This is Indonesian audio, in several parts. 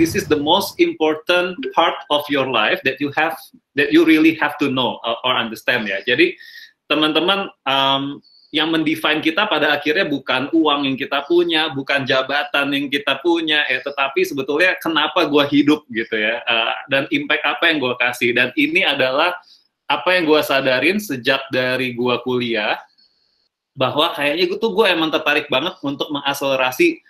this is the most important part of your life that you really have to know or understand ya. Jadi teman-teman, yang mendefine kita pada akhirnya bukan uang yang kita punya, bukan jabatan yang kita punya, tetapi sebetulnya kenapa gue hidup gitu ya, dan impact apa yang gue kasih. Dan ini adalah apa yang gue sadarin sejak dari gue kuliah, bahwa kayaknya gue emang tertarik banget untuk mengakselerasi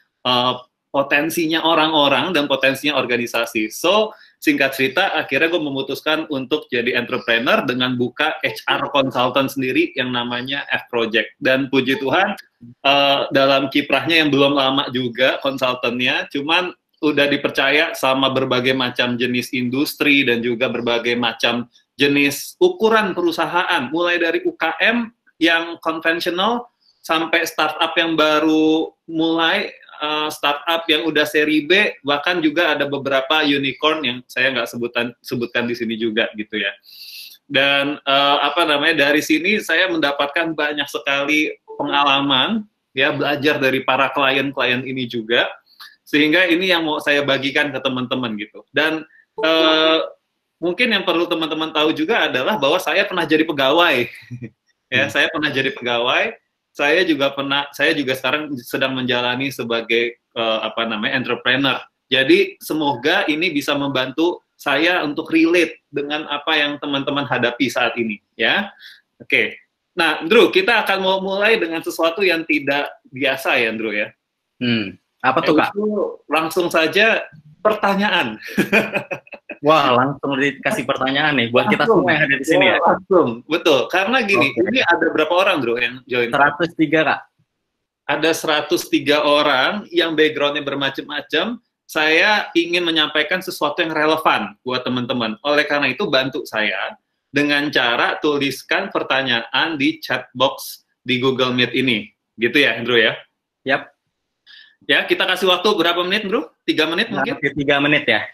potensinya orang-orang dan potensinya organisasi. So, singkat cerita, akhirnya gue memutuskan untuk jadi entrepreneur dengan buka HR consultant sendiri yang namanya F Project. Dan puji Tuhan, dalam kiprahnya yang belum lama juga konsultannya, cuman udah dipercaya sama berbagai macam jenis industri dan juga berbagai macam jenis ukuran perusahaan, mulai dari UKM yang konvensional sampai startup yang baru mulai, startup yang udah seri B, bahkan juga ada beberapa unicorn yang saya nggak sebutkan di sini juga gitu ya. Dan dari sini saya mendapatkan banyak sekali pengalaman ya, belajar dari para klien-klien ini juga, sehingga ini yang mau saya bagikan ke teman-teman gitu. Dan mungkin yang perlu teman-teman tahu juga adalah bahwa saya pernah jadi pegawai. Ya, saya pernah jadi pegawai. Saya juga sekarang sedang menjalani sebagai entrepreneur. Jadi semoga ini bisa membantu saya untuk relate dengan apa yang teman-teman hadapi saat ini, ya. Oke. Nah, Andrew, kita akan mau mulai dengan sesuatu yang tidak biasa ya, Andrew ya. Apa tuh, Kak? Langsung saja pertanyaan. Wah, langsung dikasih pertanyaan nih buat kita semua yang ada di sini ya. Langsung, betul. Karena gini, ini ada berapa orang, Bro, yang join? 103, Kak. Ada 103 orang yang background-nya bermacam-macam. Saya ingin menyampaikan sesuatu yang relevan buat teman-teman. Oleh karena itu, bantu saya dengan cara tuliskan pertanyaan di chat box di Google Meet ini. Gitu ya, Andrew ya? Yap. Ya, kita kasih waktu berapa menit, Bro? 3 menit mungkin? 3 menit ya.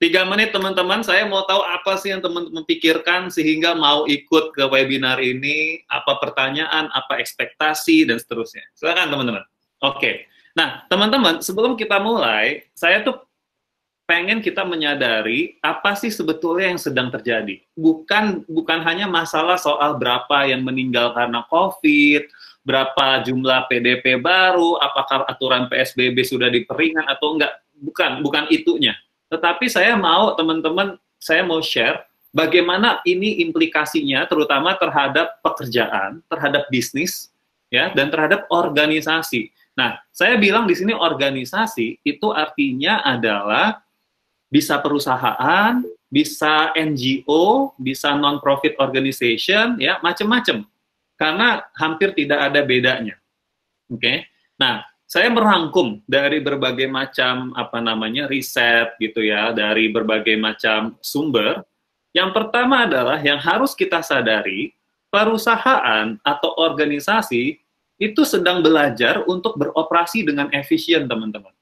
3 menit teman-teman, saya mau tahu apa sih yang teman-teman pikirkan sehingga mau ikut ke webinar ini, apa pertanyaan, apa ekspektasi, dan seterusnya. Silakan teman-teman. Oke. Nah, teman-teman, sebelum kita mulai, saya tuh pengen kita menyadari apa sih sebetulnya yang sedang terjadi. Bukan hanya masalah soal berapa yang meninggal karena COVID, berapa jumlah PDP baru, apakah aturan PSBB sudah diperingan atau enggak. Bukan itunya. Tetapi saya mau teman-teman, saya mau share bagaimana ini implikasinya terutama terhadap pekerjaan, terhadap bisnis, ya, dan terhadap organisasi. Nah, saya bilang di sini organisasi itu artinya adalah bisa perusahaan, bisa NGO, bisa non-profit organization, ya, macam-macam. Karena hampir tidak ada bedanya. Oke. Nah, saya merangkum dari berbagai macam riset gitu ya, dari berbagai macam sumber. Yang pertama adalah yang harus kita sadari, perusahaan atau organisasi itu sedang belajar untuk beroperasi dengan efisien, teman-teman.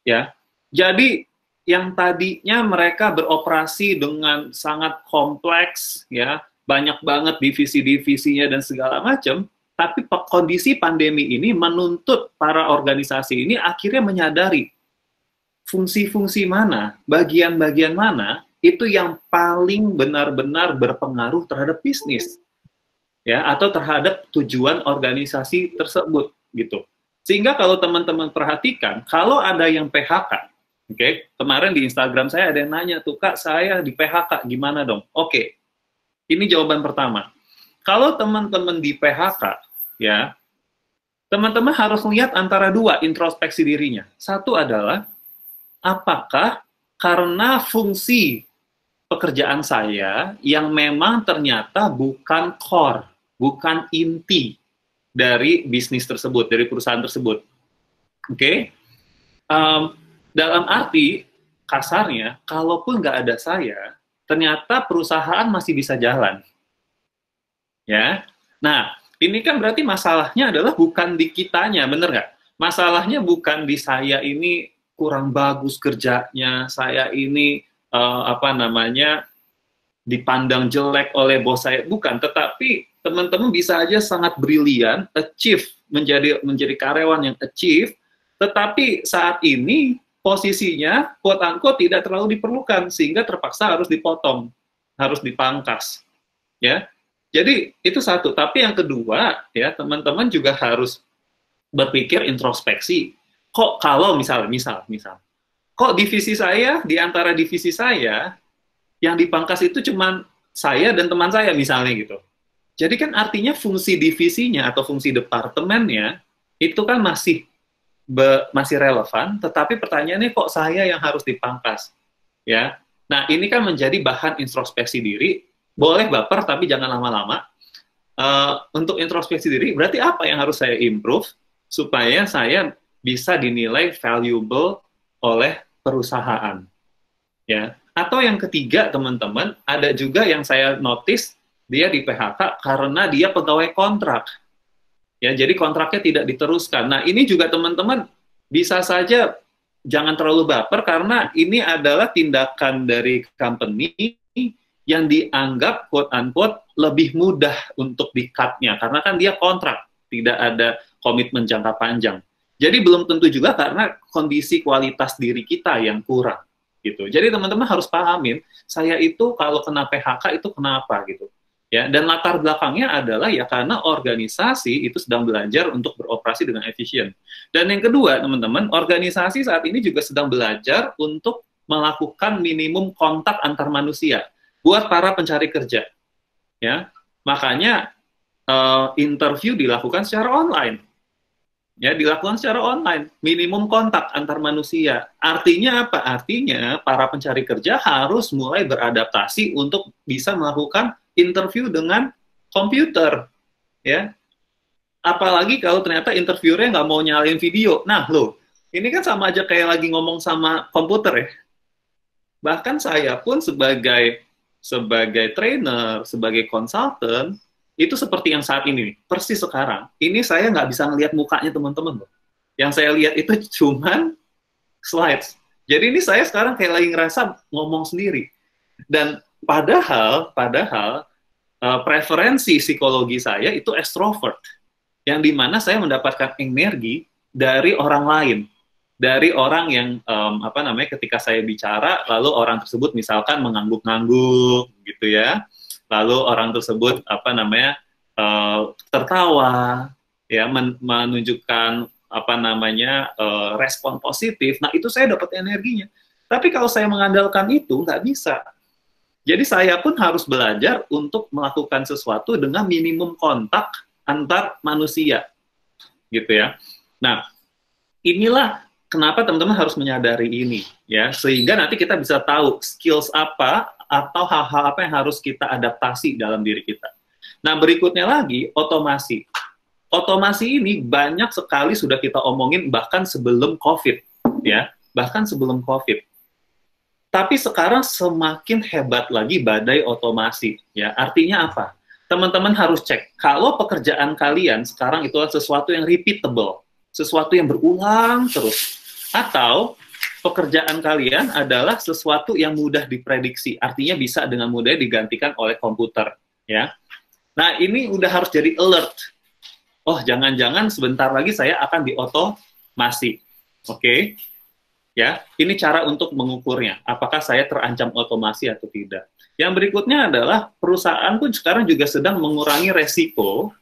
Ya. Jadi yang tadinya mereka beroperasi dengan sangat kompleks ya, banyak banget divisi-divisinya dan segala macam. Tapi kondisi pandemi ini menuntut para organisasi ini akhirnya menyadari fungsi-fungsi mana, bagian-bagian mana itu yang paling benar-benar berpengaruh terhadap bisnis, ya, atau terhadap tujuan organisasi tersebut, gitu. Sehingga kalau teman-teman perhatikan, kalau ada yang PHK, kemarin di Instagram saya ada yang nanya tuh, Kak, saya di PHK, gimana dong? Ini jawaban pertama. Kalau teman-teman di PHK, ya, teman-teman harus lihat antara dua, introspeksi dirinya. Satu adalah, apakah karena fungsi pekerjaan saya yang memang ternyata bukan core, bukan inti dari bisnis tersebut, dari perusahaan tersebut. Dalam arti kasarnya, kalaupun nggak ada saya, ternyata perusahaan masih bisa jalan. Ya, nah, ini kan berarti masalahnya adalah bukan di kitanya, bener nggak? Masalahnya bukan di saya ini kurang bagus kerjanya, saya ini dipandang jelek oleh bos saya, bukan. Tetapi teman-teman bisa aja sangat brilian, achieve, menjadi karyawan yang achieve, tetapi saat ini posisinya quote unquote tidak terlalu diperlukan sehingga terpaksa harus dipotong, harus dipangkas. Ya. Jadi itu satu, tapi yang kedua ya, teman-teman juga harus berpikir introspeksi. Kok kalau misal, kok divisi saya, di antara divisi saya yang dipangkas itu cuman saya dan teman saya misalnya gitu. Jadi kan artinya fungsi divisinya atau fungsi departemennya itu kan masih relevan, tetapi pertanyaannya kok saya yang harus dipangkas, ya. Nah ini kan menjadi bahan introspeksi diri. Boleh baper tapi jangan lama-lama. Untuk introspeksi diri berarti apa yang harus saya improve supaya saya bisa dinilai valuable oleh perusahaan, ya. Atau yang ketiga teman-teman, ada juga yang saya notice dia di PHK karena dia pegawai kontrak. Ya, jadi kontraknya tidak diteruskan. Nah, ini juga teman-teman bisa saja jangan terlalu baper karena ini adalah tindakan dari company yang dianggap quote-unquote lebih mudah untuk di-cut-nya. Karena kan dia kontrak, tidak ada komitmen jangka panjang. Jadi belum tentu juga karena kondisi kualitas diri kita yang kurang. Gitu. Jadi teman-teman harus pahamin, saya itu kalau kena PHK itu kenapa gitu. Ya, dan latar belakangnya adalah ya karena organisasi itu sedang belajar untuk beroperasi dengan efisien. Dan yang kedua, teman-teman, organisasi saat ini juga sedang belajar untuk melakukan minimum kontak antar manusia buat para pencari kerja. Ya, makanya interview dilakukan secara online. Ya, dilakukan secara online, minimum kontak antar manusia. Artinya apa? Artinya para pencari kerja harus mulai beradaptasi untuk bisa melakukan interview dengan komputer, ya. Apalagi kalau ternyata interviewernya nggak mau nyalain video. Nah, loh, ini kan sama aja kayak lagi ngomong sama komputer ya. Bahkan saya pun sebagai trainer, sebagai konsultan, itu seperti yang saat ini, persis sekarang. Ini saya nggak bisa ngelihat mukanya teman-teman loh. Yang saya lihat itu cuman slides. Jadi ini saya sekarang kayak lagi ngerasa ngomong sendiri. Dan padahal preferensi psikologi saya itu extrovert, yang dimana saya mendapatkan energi dari orang lain, dari orang yang ketika saya bicara, lalu orang tersebut misalkan mengangguk-ngangguk, gitu ya. Lalu orang tersebut tertawa, ya, menunjukkan respon positif. Nah itu saya dapat energinya. Tapi kalau saya mengandalkan itu nggak bisa. Jadi saya pun harus belajar untuk melakukan sesuatu dengan minimum kontak antar manusia, gitu ya. Nah inilah kenapa teman-teman harus menyadari ini, ya, sehingga nanti kita bisa tahu skills apa atau hal-hal apa yang harus kita adaptasi dalam diri kita. Nah, berikutnya lagi, otomasi. Otomasi ini banyak sekali sudah kita omongin bahkan sebelum COVID, ya, bahkan sebelum COVID. Tapi sekarang semakin hebat lagi badai otomasi, ya. Artinya apa? Teman-teman harus cek, kalau pekerjaan kalian sekarang itu sesuatu yang repeatable, sesuatu yang berulang terus, atau pekerjaan kalian adalah sesuatu yang mudah diprediksi, artinya bisa dengan mudah digantikan oleh komputer, ya. Nah, ini udah harus jadi alert. Oh, jangan-jangan sebentar lagi saya akan diotomasi. Oke. Ya, ini cara untuk mengukurnya. Apakah saya terancam otomasi atau tidak. Yang berikutnya adalah perusahaan pun sekarang juga sedang mengurangi resiko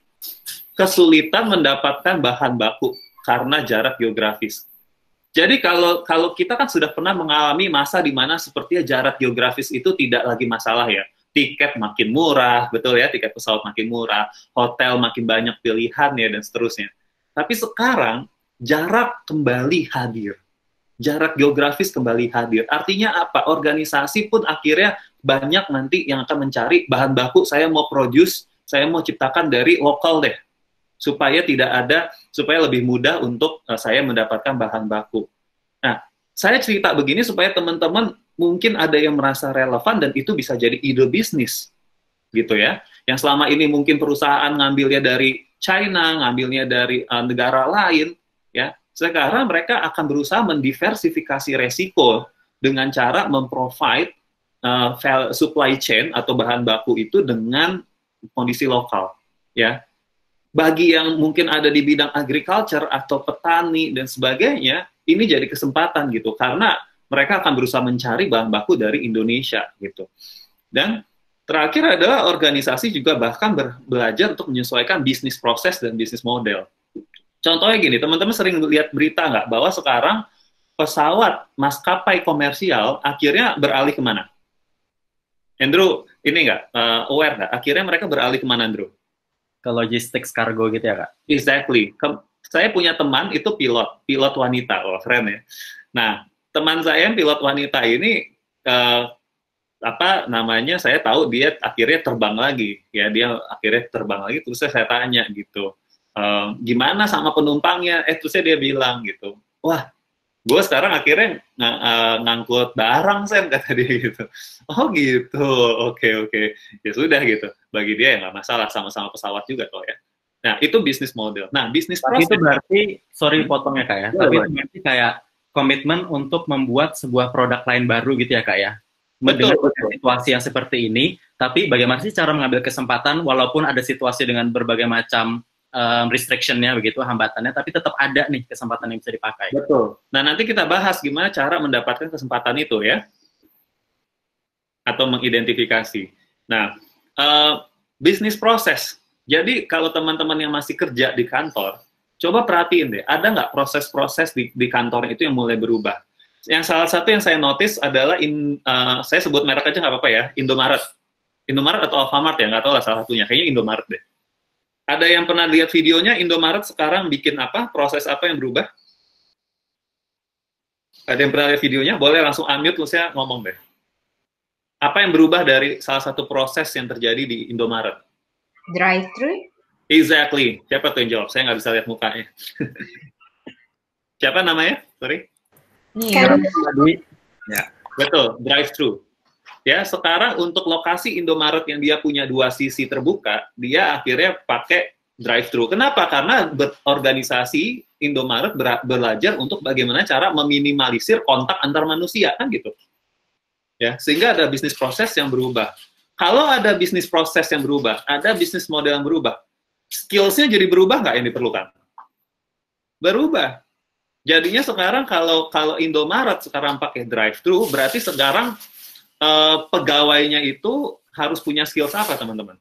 kesulitan mendapatkan bahan baku karena jarak geografis. Jadi kalau kita kan sudah pernah mengalami masa di mana sepertinya jarak geografis itu tidak lagi masalah ya. Tiket makin murah, betul ya, tiket pesawat makin murah, hotel makin banyak pilihan ya, dan seterusnya. Tapi sekarang jarak kembali hadir. Jarak geografis kembali hadir. Artinya apa? Organisasi pun akhirnya banyak nanti yang akan mencari bahan baku, saya mau produce, saya mau ciptakan dari lokal deh. Supaya lebih mudah untuk saya mendapatkan bahan baku. Nah, saya cerita begini supaya teman-teman mungkin ada yang merasa relevan dan itu bisa jadi ide bisnis, gitu ya. Yang selama ini mungkin perusahaan ngambilnya dari China, ngambilnya dari negara lain, ya. Sekarang mereka akan berusaha mendiversifikasi resiko dengan cara memprovide supply chain atau bahan baku itu dengan kondisi lokal, ya. Bagi yang mungkin ada di bidang agriculture atau petani dan sebagainya, ini jadi kesempatan gitu, karena mereka akan berusaha mencari bahan baku dari Indonesia gitu. Dan terakhir adalah organisasi juga bahkan belajar untuk menyesuaikan bisnis proses dan bisnis model. Contohnya gini, teman-teman sering lihat berita nggak bahwa sekarang pesawat maskapai komersial akhirnya beralih kemana? Andrew, ini nggak aware nggak? Akhirnya mereka beralih kemana, Andrew? Ke logistics kargo gitu ya, Kak? Exactly. Saya punya teman itu pilot wanita, oh keren ya. Nah, teman saya yang pilot wanita ini apa namanya? Saya tahu dia akhirnya terbang lagi, ya dia akhirnya terbang lagi. Terus saya tanya gitu, gimana sama penumpangnya? Terusnya dia bilang gitu, wah, gue sekarang akhirnya ngangkut barang, Sam, kata dia gitu. Oh gitu, oke. Ya sudah gitu. Bagi dia ya nggak masalah, sama-sama pesawat juga kok ya. Nah, itu bisnis model. Nah, bisnis proses. Itu berarti, sorry potongnya Kak ya, tapi itu berarti kayak komitmen untuk membuat sebuah produk lain baru gitu ya Kak ya? Dengan situasi yang seperti ini, tapi bagaimana sih cara mengambil kesempatan walaupun ada situasi dengan berbagai macam restriction-nya begitu, hambatannya, tapi tetap ada nih kesempatan yang bisa dipakai. Betul. Nah, nanti kita bahas gimana cara mendapatkan kesempatan itu ya, atau mengidentifikasi. Nah, bisnis proses. Jadi kalau teman-teman yang masih kerja di kantor, coba perhatiin deh, ada nggak proses-proses di kantor itu yang mulai berubah? Yang salah satu yang saya notice adalah, saya sebut merek aja nggak apa-apa ya, Indomaret. Indomaret atau Alfamart ya, nggak tahu lah salah satunya, kayaknya Indomaret deh. Ada yang pernah lihat videonya Indomaret sekarang bikin apa? Proses apa yang berubah? Ada yang pernah lihat videonya? Boleh langsung unmute, terus saya ngomong deh. Apa yang berubah dari salah satu proses yang terjadi di Indomaret? Drive-thru? Exactly. Siapa tuh yang jawab? Saya nggak bisa lihat mukanya. Siapa namanya? Sorry. Ya, betul. Drive-thru. Ya, sekarang untuk lokasi Indomaret yang dia punya 2 sisi terbuka, dia akhirnya pakai drive-thru. Kenapa? Karena organisasi Indomaret belajar untuk bagaimana cara meminimalisir kontak antar manusia, kan gitu. Ya, sehingga ada bisnis proses yang berubah. Kalau ada bisnis proses yang berubah, ada bisnis model yang berubah, skills-nya jadi berubah nggak yang diperlukan? Berubah. Jadinya sekarang kalau Indomaret sekarang pakai drive-thru, berarti sekarang pegawainya itu harus punya skills apa, teman-teman?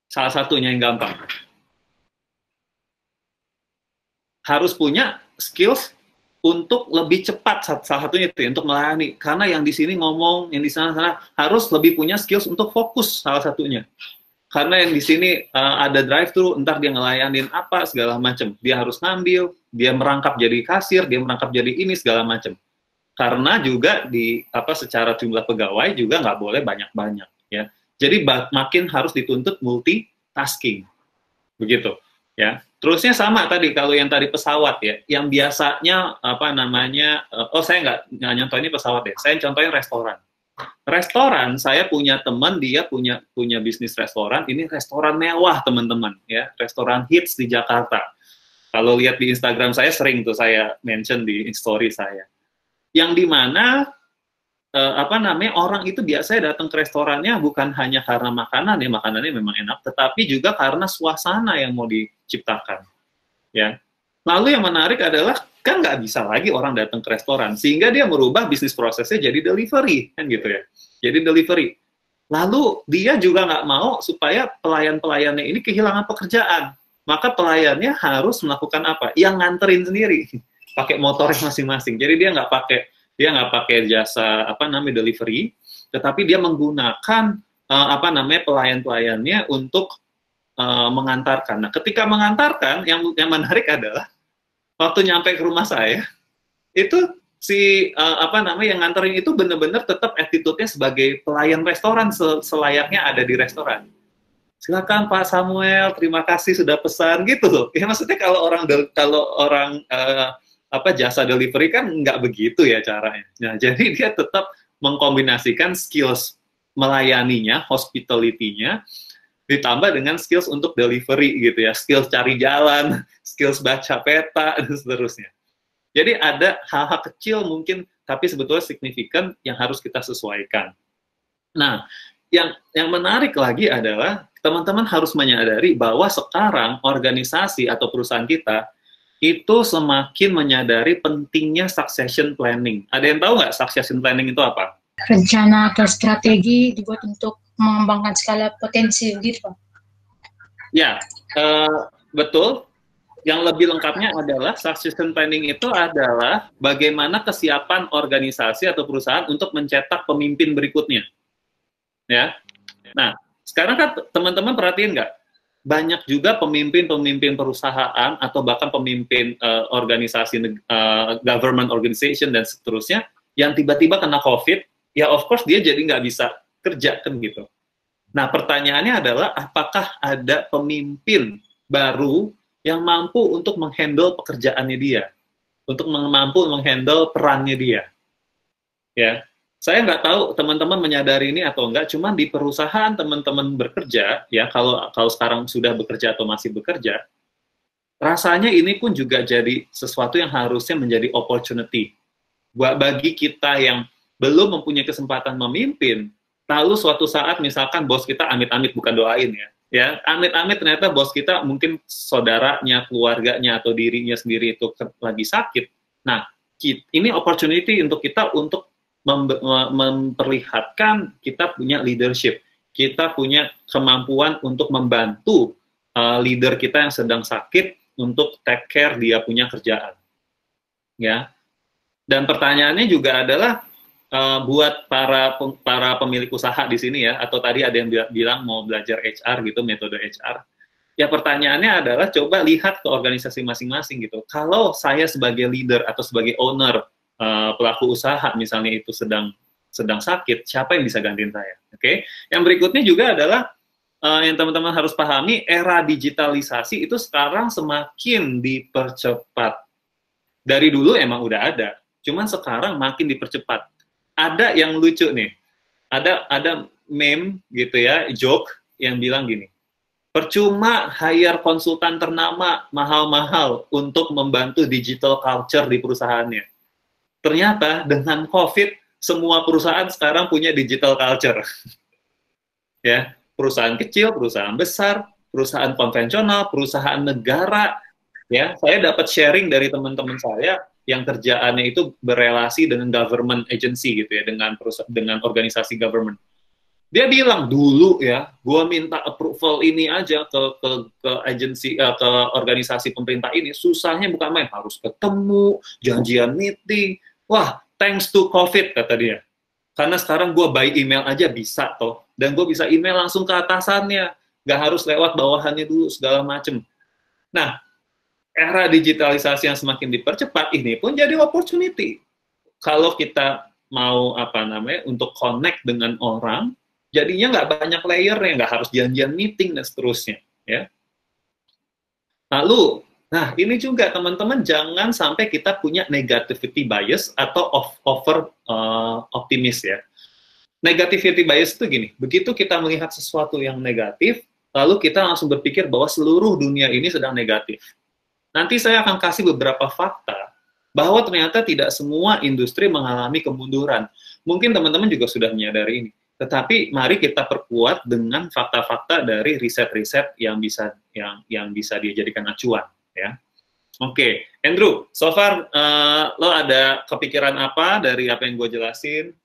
Salah satunya yang gampang. Harus punya skills untuk lebih cepat, salah satunya itu, untuk melayani. Karena yang di sini ngomong, yang di sana harus lebih punya skills untuk fokus, salah satunya. Karena yang di sini ada drive-thru, entar dia ngelayanin apa, segala macam. Dia harus ngambil, dia merangkap jadi kasir, dia merangkap jadi ini, segala macam. Karena juga secara jumlah pegawai juga nggak boleh banyak-banyak ya. Jadi makin harus dituntut multitasking, begitu ya. Terusnya sama tadi, kalau yang tadi pesawat ya, yang biasanya saya nggak nyontohin ini pesawat ya, saya contohin restoran. Restoran, saya punya teman, dia punya bisnis restoran, ini restoran mewah teman-teman ya, restoran hits di Jakarta. Kalau lihat di Instagram saya sering tuh saya mention di story saya. Yang dimana orang itu biasanya datang ke restorannya bukan hanya karena makanan ya, makanannya memang enak, tetapi juga karena suasana yang mau diciptakan ya. Lalu yang menarik adalah kan nggak bisa lagi orang datang ke restoran, sehingga dia merubah bisnis prosesnya jadi delivery kan gitu ya, jadi delivery. Lalu dia juga nggak mau supaya pelayan-pelayannya ini kehilangan pekerjaan, maka pelayannya harus melakukan apa? Yang nganterin sendiri, pakai motornya masing-masing. Jadi dia nggak pakai jasa delivery, tetapi dia menggunakan pelayan-pelayannya untuk mengantarkan. Nah, ketika mengantarkan, yang menarik adalah waktu nyampe ke rumah saya, itu yang nganterin itu benar-benar tetap attitude-nya sebagai pelayan restoran, selayaknya ada di restoran. Silakan Pak Samuel, terima kasih sudah pesan gitu loh. Ya maksudnya kalau orang jasa delivery kan nggak begitu ya caranya. Nah, jadi dia tetap mengkombinasikan skills melayaninya, hospitality-nya, ditambah dengan skills untuk delivery gitu ya, skills cari jalan, skills baca peta, dan seterusnya. Jadi ada hal-hal kecil mungkin, tapi sebetulnya signifikan yang harus kita sesuaikan. Nah, yang menarik lagi adalah teman-teman harus menyadari bahwa sekarang organisasi atau perusahaan kita itu semakin menyadari pentingnya succession planning. Ada yang tahu nggak succession planning itu apa? Rencana atau strategi dibuat untuk mengembangkan skala potensi gitu, Pak. Ya, betul. Yang lebih lengkapnya adalah succession planning itu adalah bagaimana kesiapan organisasi atau perusahaan untuk mencetak pemimpin berikutnya. Ya. Nah, sekarang kan teman-teman perhatiin nggak? Banyak juga pemimpin-pemimpin perusahaan atau bahkan pemimpin organisasi government organization dan seterusnya yang tiba-tiba kena COVID, ya of course dia jadi nggak bisa kerja kan gitu. Nah, pertanyaannya adalah apakah ada pemimpin baru yang mampu untuk menghandle pekerjaannya dia, untuk mampu menghandle perannya dia. Ya, saya nggak tahu teman-teman menyadari ini atau enggak, cuman di perusahaan teman-teman bekerja, ya kalau sekarang sudah bekerja atau masih bekerja, rasanya ini pun juga jadi sesuatu yang harusnya menjadi opportunity. Bagi kita yang belum mempunyai kesempatan memimpin, lalu suatu saat misalkan bos kita amit-amit, bukan doain ya amit-amit ternyata bos kita mungkin saudaranya, keluarganya, atau dirinya sendiri itu lagi sakit. Nah, ini opportunity untuk kita untuk memperlihatkan kita punya leadership, kita punya kemampuan untuk membantu leader kita yang sedang sakit untuk take care dia punya kerjaan. Ya. Dan pertanyaannya juga adalah buat para pemilik usaha di sini ya, atau tadi ada yang bilang mau belajar HR gitu, metode HR. Ya pertanyaannya adalah coba lihat ke organisasi masing-masing gitu. Kalau saya sebagai leader atau sebagai owner pelaku usaha misalnya itu sedang sakit, siapa yang bisa gantiin saya? Oke. Yang berikutnya juga adalah yang teman-teman harus pahami, era digitalisasi itu sekarang semakin dipercepat. Dari dulu emang udah ada, cuman sekarang makin dipercepat. Ada yang lucu nih, ada meme gitu ya, joke yang bilang gini, percuma hire konsultan ternama mahal-mahal untuk membantu digital culture di perusahaannya. Ternyata dengan COVID, semua perusahaan sekarang punya digital culture. Ya, perusahaan kecil, perusahaan besar, perusahaan konvensional, perusahaan negara. Ya, saya dapat sharing dari teman-teman saya yang kerjaannya itu berelasi dengan government agency gitu ya, dengan organisasi government. Dia bilang dulu ya, gua minta approval ini aja ke agency ke organisasi pemerintah ini, susahnya bukan main, harus ketemu, janjian meeting. Wah, thanks to COVID kata dia. Karena sekarang gua by email aja bisa toh, dan gua bisa email langsung ke atasannya, nggak harus lewat bawahannya dulu segala macem. Nah, era digitalisasi yang semakin dipercepat ini pun jadi opportunity. Kalau kita mau untuk connect dengan orang, jadinya nggak banyak layernya, nggak harus janjian meeting dan seterusnya. Ya. Lalu, nah ini juga teman-teman jangan sampai kita punya negativity bias atau over optimis ya. Negativity bias itu gini, begitu kita melihat sesuatu yang negatif, lalu kita langsung berpikir bahwa seluruh dunia ini sedang negatif. Nanti saya akan kasih beberapa fakta bahwa ternyata tidak semua industri mengalami kemunduran. Mungkin teman-teman juga sudah menyadari ini. Tetapi mari kita perkuat dengan fakta-fakta dari riset-riset yang bisa dijadikan acuan. Ya. Oke, Andrew, so far lo ada kepikiran apa dari apa yang gue jelasin?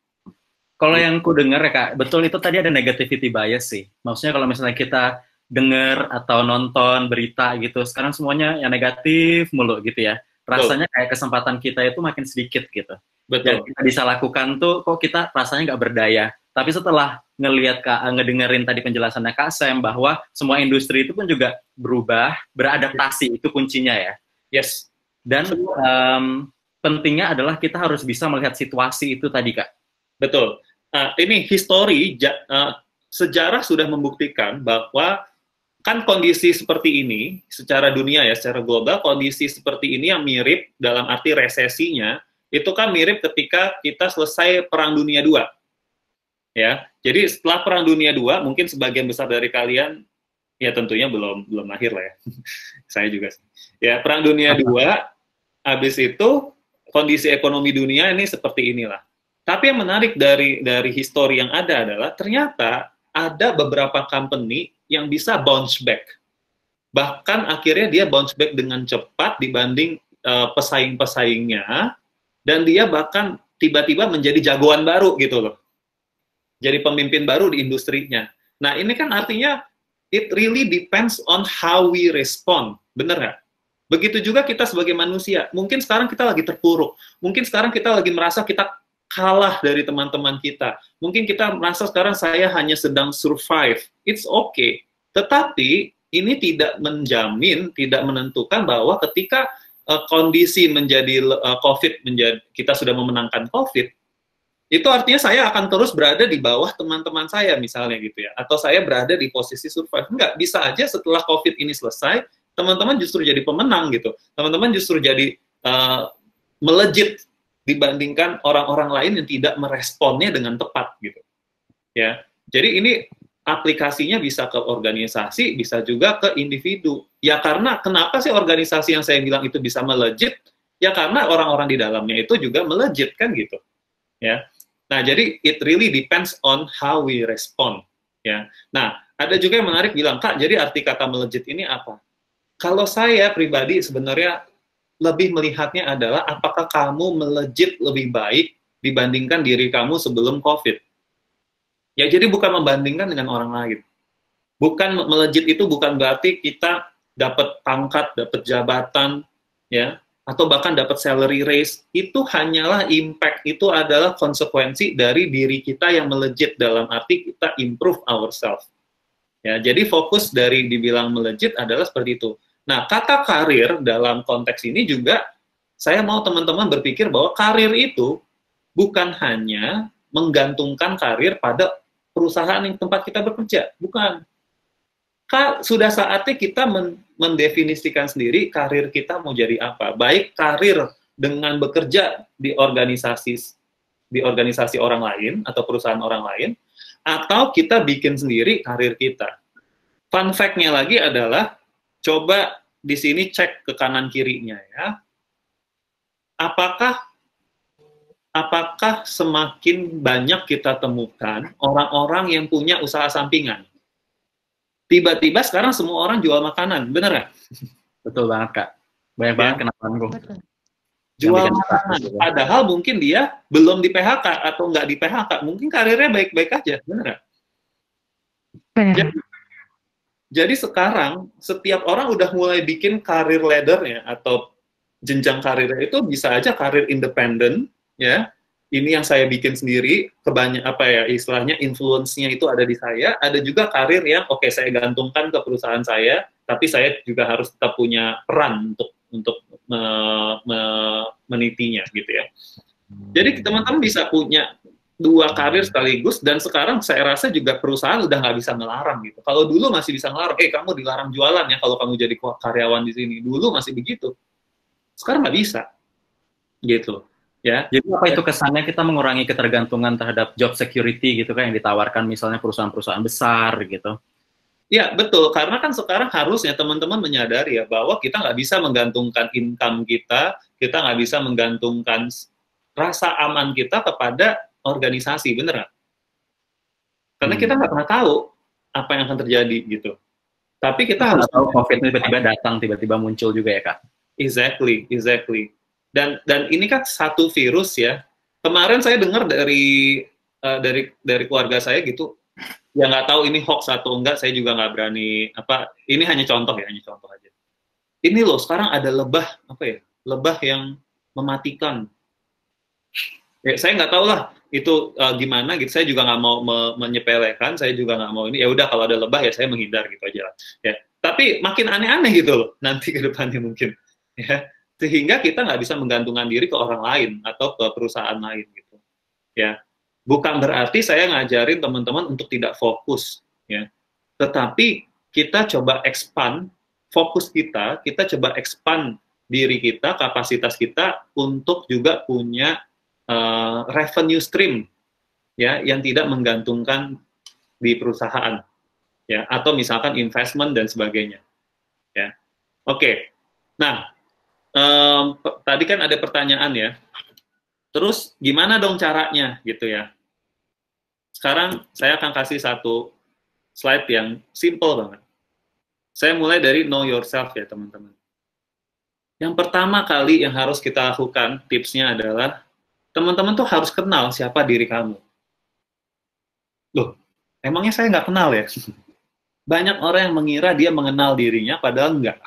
Kalau yang ku dengar ya Kak, betul itu tadi ada negativity bias sih. Maksudnya kalau misalnya kita dengar atau nonton berita gitu, sekarang semuanya yang negatif mulu gitu ya. Rasanya kayak kesempatan kita itu makin sedikit gitu. Betul. Yang kita bisa lakukan tuh kok kita rasanya nggak berdaya. Tapi setelah ngedengerin tadi penjelasannya Kak Sam bahwa semua industri itu pun juga berubah, beradaptasi, itu kuncinya ya. Yes. Dan pentingnya adalah kita harus bisa melihat situasi itu tadi Kak. Betul. Ini histori, sejarah sudah membuktikan bahwa kan kondisi seperti ini, secara dunia ya, secara global, kondisi seperti ini yang mirip dalam arti resesinya, itu kan mirip ketika kita selesai Perang Dunia II. Ya, jadi setelah Perang Dunia II, mungkin sebagian besar dari kalian, ya tentunya belum lahir lah ya. Saya juga. Ya, Perang Dunia II, habis itu kondisi ekonomi dunia ini seperti inilah. Tapi yang menarik dari histori yang ada adalah ternyata ada beberapa company yang bisa bounce back. Bahkan akhirnya dia bounce back dengan cepat dibanding pesaing-pesaingnya, dan dia bahkan tiba-tiba menjadi jagoan baru gitu loh. Jadi pemimpin baru di industrinya. Nah, ini kan artinya it really depends on how we respond. Bener nggak? Begitu juga kita sebagai manusia. Mungkin sekarang kita lagi terpuruk. Mungkin sekarang kita lagi merasa kita kalah dari teman-teman kita. Mungkin kita merasa sekarang saya hanya sedang survive. It's okay. Tetapi ini tidak menjamin, tidak menentukan bahwa ketika kondisi menjadi COVID, kita sudah memenangkan COVID, itu artinya saya akan terus berada di bawah teman-teman saya misalnya gitu ya, atau saya berada di posisi survive. Enggak, bisa aja setelah COVID ini selesai, teman-teman justru jadi pemenang gitu. Teman-teman justru jadi melejit dibandingkan orang-orang lain yang tidak meresponnya dengan tepat gitu. Ya. Jadi ini aplikasinya bisa ke organisasi, bisa juga ke individu. Ya karena kenapa sih organisasi yang saya bilang itu bisa melejit? Ya karena orang-orang di dalamnya itu juga melejit kan gitu. Ya. Nah, jadi it really depends on how we respond, ya. Nah, ada juga yang menarik bilang, Kak, jadi arti kata melejit ini apa? Kalau saya pribadi sebenarnya lebih melihatnya adalah apakah kamu melejit lebih baik dibandingkan diri kamu sebelum COVID. Ya, jadi bukan membandingkan dengan orang lain. Bukan melejit itu bukan berarti kita dapat pangkat, dapat jabatan, ya, atau bahkan dapat salary raise. Itu hanyalah impact, itu adalah konsekuensi dari diri kita yang melejit, dalam arti kita improve ourselves. Ya, jadi fokus dari dibilang melejit adalah seperti itu. Nah, kata karir dalam konteks ini juga, saya mau teman-teman berpikir bahwa karir itu bukan hanya menggantungkan karir pada perusahaan yang tempat kita bekerja, bukan. Sudah saatnya kita mendefinisikan sendiri karir kita mau jadi apa. Baik karir dengan bekerja di organisasi orang lain atau perusahaan orang lain, atau kita bikin sendiri karir kita. Fun fact-nya lagi adalah, coba di sini cek ke kanan kirinya ya. Apakah semakin banyak kita temukan orang-orang yang punya usaha sampingan? Tiba-tiba sekarang semua orang jual makanan, bener nggak? Betul banget, Kak. Banyak banget kenalanku. Jual makanan, padahal mungkin dia belum di PHK atau nggak di PHK, mungkin karirnya baik-baik aja, bener nggak? Jadi sekarang setiap orang udah mulai bikin karir ladder-nya atau jenjang karirnya itu bisa aja karir independen, ya. Ini yang saya bikin sendiri, istilahnya influence-nya itu ada di saya. Ada juga karir yang oke, saya gantungkan ke perusahaan saya, tapi saya juga harus tetap punya peran untuk menitinya gitu ya. Jadi teman-teman bisa punya dua karir sekaligus, dan sekarang saya rasa juga perusahaan udah nggak bisa ngelarang gitu. Kalau dulu masih bisa ngelarang, kamu dilarang jualan ya kalau kamu jadi karyawan di sini. Dulu masih begitu. Sekarang nggak bisa gitu. Ya. Jadi apa itu kesannya kita mengurangi ketergantungan terhadap job security gitu kan yang ditawarkan misalnya perusahaan-perusahaan besar gitu? Ya betul, karena kan sekarang harusnya teman-teman menyadari ya bahwa kita nggak bisa menggantungkan income kita nggak bisa menggantungkan rasa aman kita kepada organisasi, bener nggak? Karena kita nggak pernah tahu apa yang akan terjadi gitu. Tapi kita harus tahu COVID tiba-tiba datang, tiba-tiba muncul juga ya Kak? Exactly. Dan ini kan satu virus ya. Kemarin saya dengar dari keluarga saya gitu, ya nggak tahu ini hoax atau enggak, saya juga nggak berani ini hanya contoh aja. Ini loh sekarang ada lebah yang mematikan. Ya, saya nggak tahu lah itu gimana gitu. Saya juga nggak mau menyepelekan, saya juga nggak mau ini. Ya udah kalau ada lebah ya saya menghindar gitu aja lah. Ya. Tapi makin aneh-aneh gitu loh nanti ke depannya mungkin. Ya. Sehingga kita nggak bisa menggantungkan diri ke orang lain atau ke perusahaan lain gitu. Ya. Bukan berarti saya ngajarin teman-teman untuk tidak fokus, ya. Tetapi kita coba expand fokus kita coba expand diri kita, kapasitas kita untuk juga punya revenue stream, ya, yang tidak menggantungkan di perusahaan, ya, atau misalkan investment dan sebagainya, ya. Oke. Nah, tadi kan ada pertanyaan ya. Terus gimana dong caranya gitu ya? Sekarang saya akan kasih satu slide yang simple banget. Saya mulai dari know yourself ya teman-teman. Yang pertama kali yang harus kita lakukan, tipsnya adalah, teman-teman tuh harus kenal siapa diri kamu. Loh, emangnya saya nggak kenal ya? Banyak orang yang mengira dia mengenal dirinya, padahal enggak.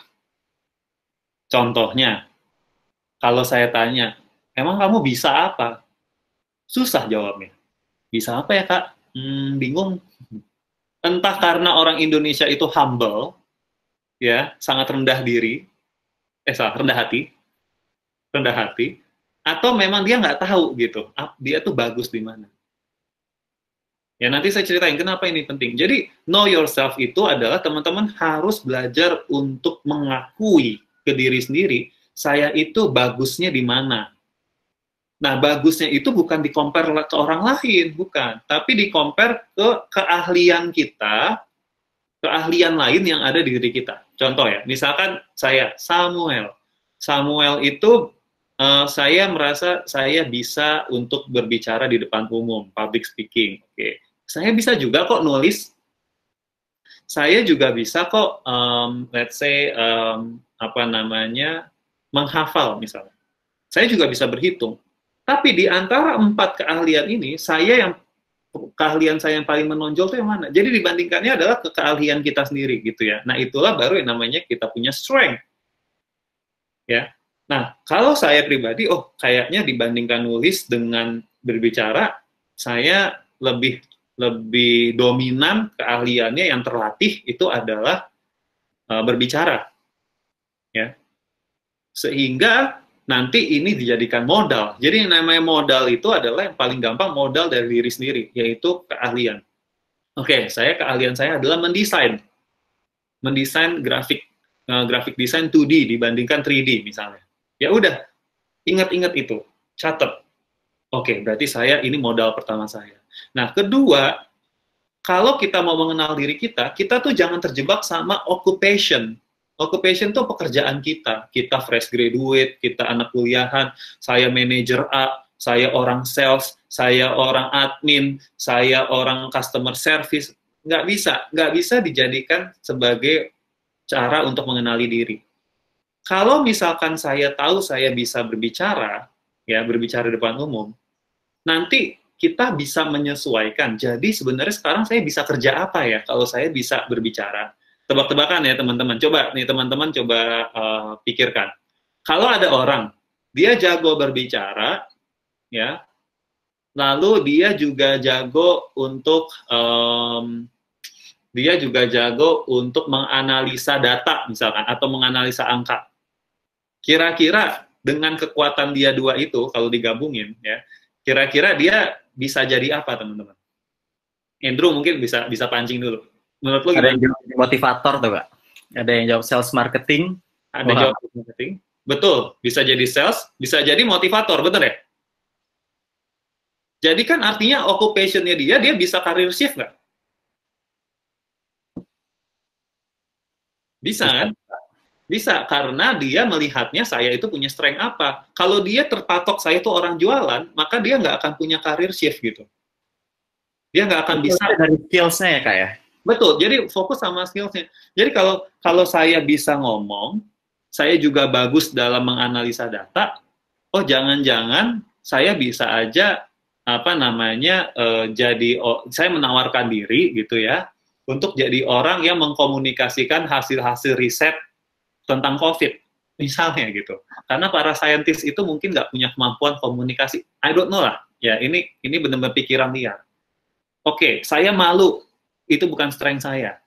Contohnya, kalau saya tanya, emang kamu bisa apa? Susah jawabnya. Bisa apa ya, Kak? Bingung. Entah karena orang Indonesia itu humble, ya, sangat rendah diri, rendah hati, atau memang dia nggak tahu gitu, dia tuh bagus di mana. Ya, nanti saya ceritain kenapa ini penting. Jadi, know yourself itu adalah teman-teman harus belajar untuk mengakui ke diri sendiri, saya itu bagusnya di mana. Nah, bagusnya itu bukan di-compare ke orang lain, bukan. Tapi di-compare ke keahlian kita, keahlian lain yang ada di diri kita. Contoh ya, misalkan saya, Samuel. Samuel itu, saya merasa saya bisa untuk berbicara di depan umum, public speaking. Oke. Saya bisa juga kok nulis. Saya juga bisa kok, let's say, menghafal misalnya. Saya juga bisa berhitung. Tapi di antara 4 keahlian ini, keahlian saya yang paling menonjol itu yang mana? Jadi dibandingkannya adalah keahlian kita sendiri gitu ya. Nah, itulah baru yang namanya kita punya strength. Ya. Nah, kalau saya pribadi, kayaknya dibandingkan nulis dengan berbicara, saya lebih dominan keahliannya yang terlatih itu adalah berbicara. Ya. Sehingga nanti ini dijadikan modal. Jadi yang namanya modal itu adalah yang paling gampang modal dari diri sendiri, yaitu keahlian. Oke, keahlian saya adalah mendesain grafik desain 2D dibandingkan 3D misalnya. Ya udah, ingat-ingat itu, catat. Oke, berarti ini modal pertama saya. Nah, kedua, kalau kita mau mengenal diri kita tuh jangan terjebak sama occupation. Occupation itu pekerjaan kita. Kita fresh graduate, kita anak kuliahan, saya manajer A, saya orang sales, saya orang admin, saya orang customer service. Nggak bisa dijadikan sebagai cara untuk mengenali diri. Kalau misalkan saya tahu saya bisa berbicara, ya berbicara di depan umum, nanti kita bisa menyesuaikan. Jadi sebenarnya sekarang saya bisa kerja apa ya kalau saya bisa berbicara? Tebak-tebakan ya teman-teman. Coba nih teman-teman pikirkan. Kalau ada orang dia jago berbicara, ya, lalu dia juga jago untuk menganalisa data misalkan atau menganalisa angka. Kira-kira dengan kekuatan dia dua itu kalau digabungin, ya, kira-kira dia bisa jadi apa teman-teman? Andrew mungkin bisa pancing dulu. Menurut lo gimana? Ada yang jawab motivator tuh, Kak. Ada yang jawab sales marketing. Ada jawab marketing. Betul, bisa jadi sales, bisa jadi motivator, betul ya? Jadi kan artinya occupation-nya dia bisa career shift nggak? Bisa kan? Bisa, karena dia melihatnya saya itu punya strength apa. Kalau dia terpatok saya itu orang jualan, maka dia nggak akan punya career shift gitu. Dia nggak akan bisa. Dari skills-nya ya, Kak ya? Betul, jadi fokus sama skills-nya. Jadi kalau saya bisa ngomong, saya juga bagus dalam menganalisa data, jangan-jangan saya bisa aja saya menawarkan diri gitu ya, untuk jadi orang yang mengkomunikasikan hasil-hasil riset tentang COVID, misalnya gitu. Karena para saintis itu mungkin nggak punya kemampuan komunikasi. I don't know lah. Ya, ini benar-benar pikiran liar. Oke, saya malu. Itu bukan strength saya.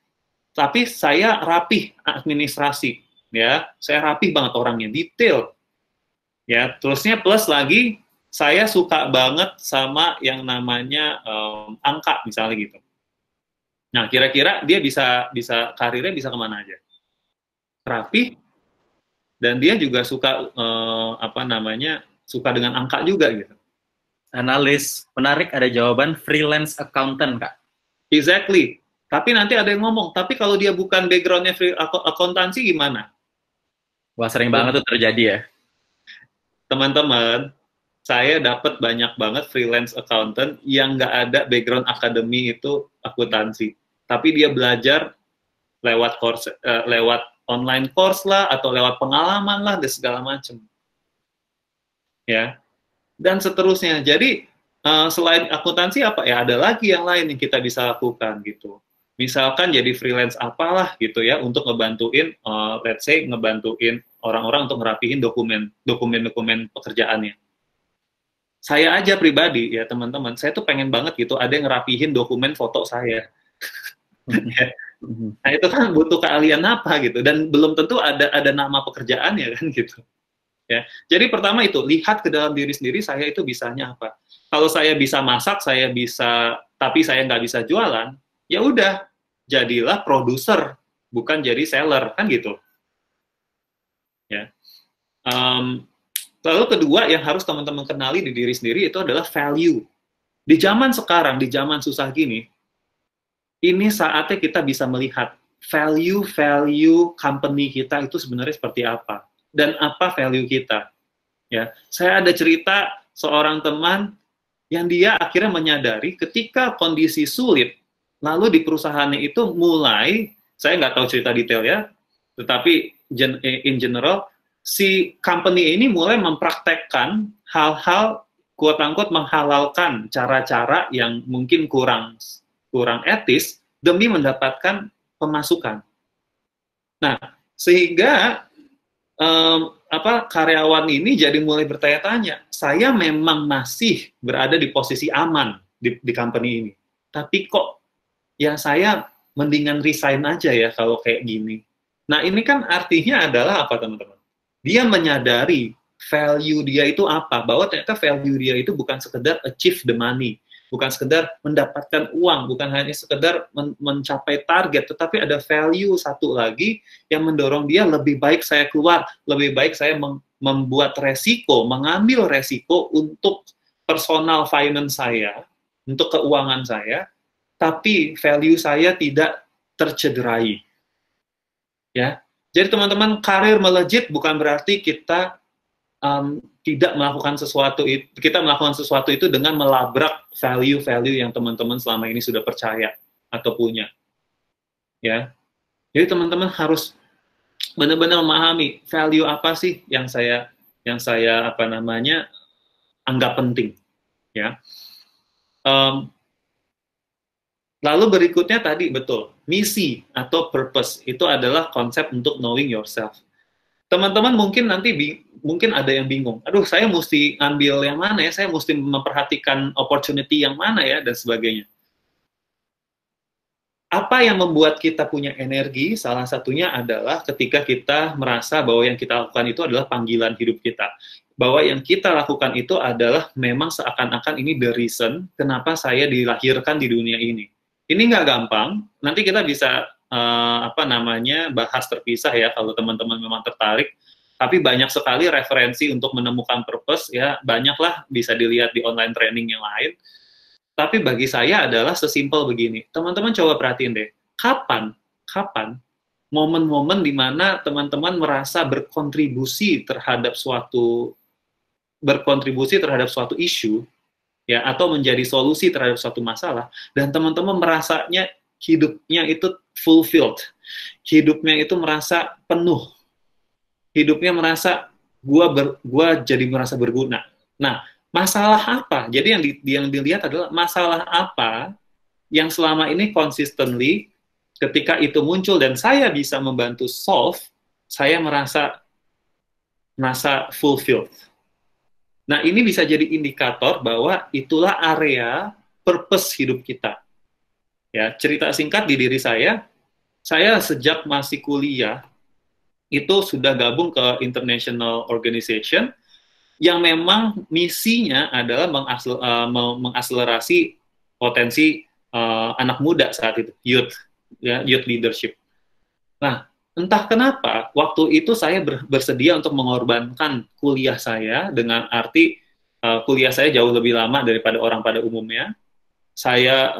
Tapi saya rapih administrasi, ya. Saya rapih banget orangnya, detail. Ya, terusnya plus lagi saya suka banget sama yang namanya angka misalnya gitu. Nah, kira-kira dia bisa karirnya bisa kemana aja? Rapih, dan dia juga suka suka dengan angka juga gitu. Analis, menarik, ada jawaban freelance accountant, Kak. Exactly. Tapi nanti ada yang ngomong, tapi kalau dia bukan background-nya akuntansi gimana? Wah, sering banget tuh terjadi ya. Teman-teman, saya dapat banyak banget freelance accountant yang nggak ada background akademi itu akuntansi. Tapi dia belajar lewat online course lah, atau lewat pengalaman lah, dan segala macam. Ya, dan seterusnya. Jadi selain akuntansi apa ya, ada lagi yang lain yang kita bisa lakukan gitu. Misalkan jadi freelance apalah gitu ya, untuk ngebantuin, let's say ngebantuin orang-orang untuk ngerapihin dokumen pekerjaannya. Saya aja pribadi ya teman-teman, saya tuh pengen banget gitu ada yang ngerapihin dokumen foto saya. Nah itu kan butuh keahlian apa gitu, dan belum tentu ada nama pekerjaannya kan gitu. Ya, jadi pertama itu lihat ke dalam diri sendiri, saya itu bisanya apa. Kalau saya bisa masak, tapi saya nggak bisa jualan, ya udah jadilah produser, bukan jadi seller kan gitu. Ya. Lalu kedua yang harus teman-teman kenali di diri sendiri itu adalah value. Di zaman sekarang, di zaman susah gini, ini saatnya kita bisa melihat value company kita itu sebenarnya seperti apa. Dan apa value kita. Ya, saya ada cerita seorang teman yang dia akhirnya menyadari ketika kondisi sulit, lalu di perusahaannya itu mulai, saya nggak tahu cerita detail ya, tetapi in general, si company ini mulai mempraktekkan hal-hal quote-unquote menghalalkan cara-cara yang mungkin kurang etis demi mendapatkan pemasukan. Nah, sehingga karyawan ini jadi mulai bertanya-tanya, saya memang masih berada di posisi aman di company ini, tapi kok ya saya mendingan resign aja ya kalau kayak gini. Nah ini kan artinya adalah apa teman-teman? Dia menyadari value dia itu apa, bahwa ternyata value dia itu bukan sekedar achieve the money, bukan sekedar mendapatkan uang, bukan hanya sekedar mencapai target, tetapi ada value satu lagi yang mendorong dia lebih baik saya keluar, lebih baik saya membuat resiko, mengambil resiko untuk personal finance saya, untuk keuangan saya, tapi value saya tidak tercederai. Ya, jadi teman-teman, karir melejit bukan berarti kita tidak melakukan sesuatu itu, kita melakukan sesuatu itu dengan melabrak value-value yang teman-teman selama ini sudah percaya atau punya. Ya, jadi teman-teman harus benar-benar memahami value apa sih yang saya anggap penting. Ya. Lalu berikutnya tadi betul, misi atau purpose itu adalah konsep untuk knowing yourself. Teman-teman mungkin mungkin ada yang bingung, aduh saya mesti ambil yang mana ya, saya mesti memperhatikan opportunity yang mana ya, dan sebagainya. Apa yang membuat kita punya energi, salah satunya adalah ketika kita merasa bahwa yang kita lakukan itu adalah panggilan hidup kita. Bahwa yang kita lakukan itu adalah memang seakan-akan ini the reason kenapa saya dilahirkan di dunia ini. Ini nggak gampang, nanti kita bisa bahas terpisah ya kalau teman-teman memang tertarik, tapi banyak sekali referensi untuk menemukan purpose ya, banyaklah bisa dilihat di online training yang lain. Tapi bagi saya adalah sesimpel begini, teman-teman coba perhatiin deh, kapan momen-momen di mana teman-teman merasa berkontribusi terhadap suatu isu ya, atau menjadi solusi terhadap suatu masalah, dan teman-teman merasanya hidupnya itu fulfilled, hidupnya itu merasa penuh, hidupnya merasa gua jadi merasa berguna. Nah, masalah apa? Jadi yang dilihat adalah masalah apa yang selama ini consistently ketika itu muncul dan saya bisa membantu solve, saya merasa fulfilled. Nah, ini bisa jadi indikator bahwa itulah area purpose hidup kita. Ya, cerita singkat di diri saya sejak masih kuliah itu sudah gabung ke international organization yang memang misinya adalah mengakselerasi potensi anak muda saat itu, youth leadership. Nah, entah kenapa waktu itu saya bersedia untuk mengorbankan kuliah saya, dengan arti kuliah saya jauh lebih lama daripada orang pada umumnya. Saya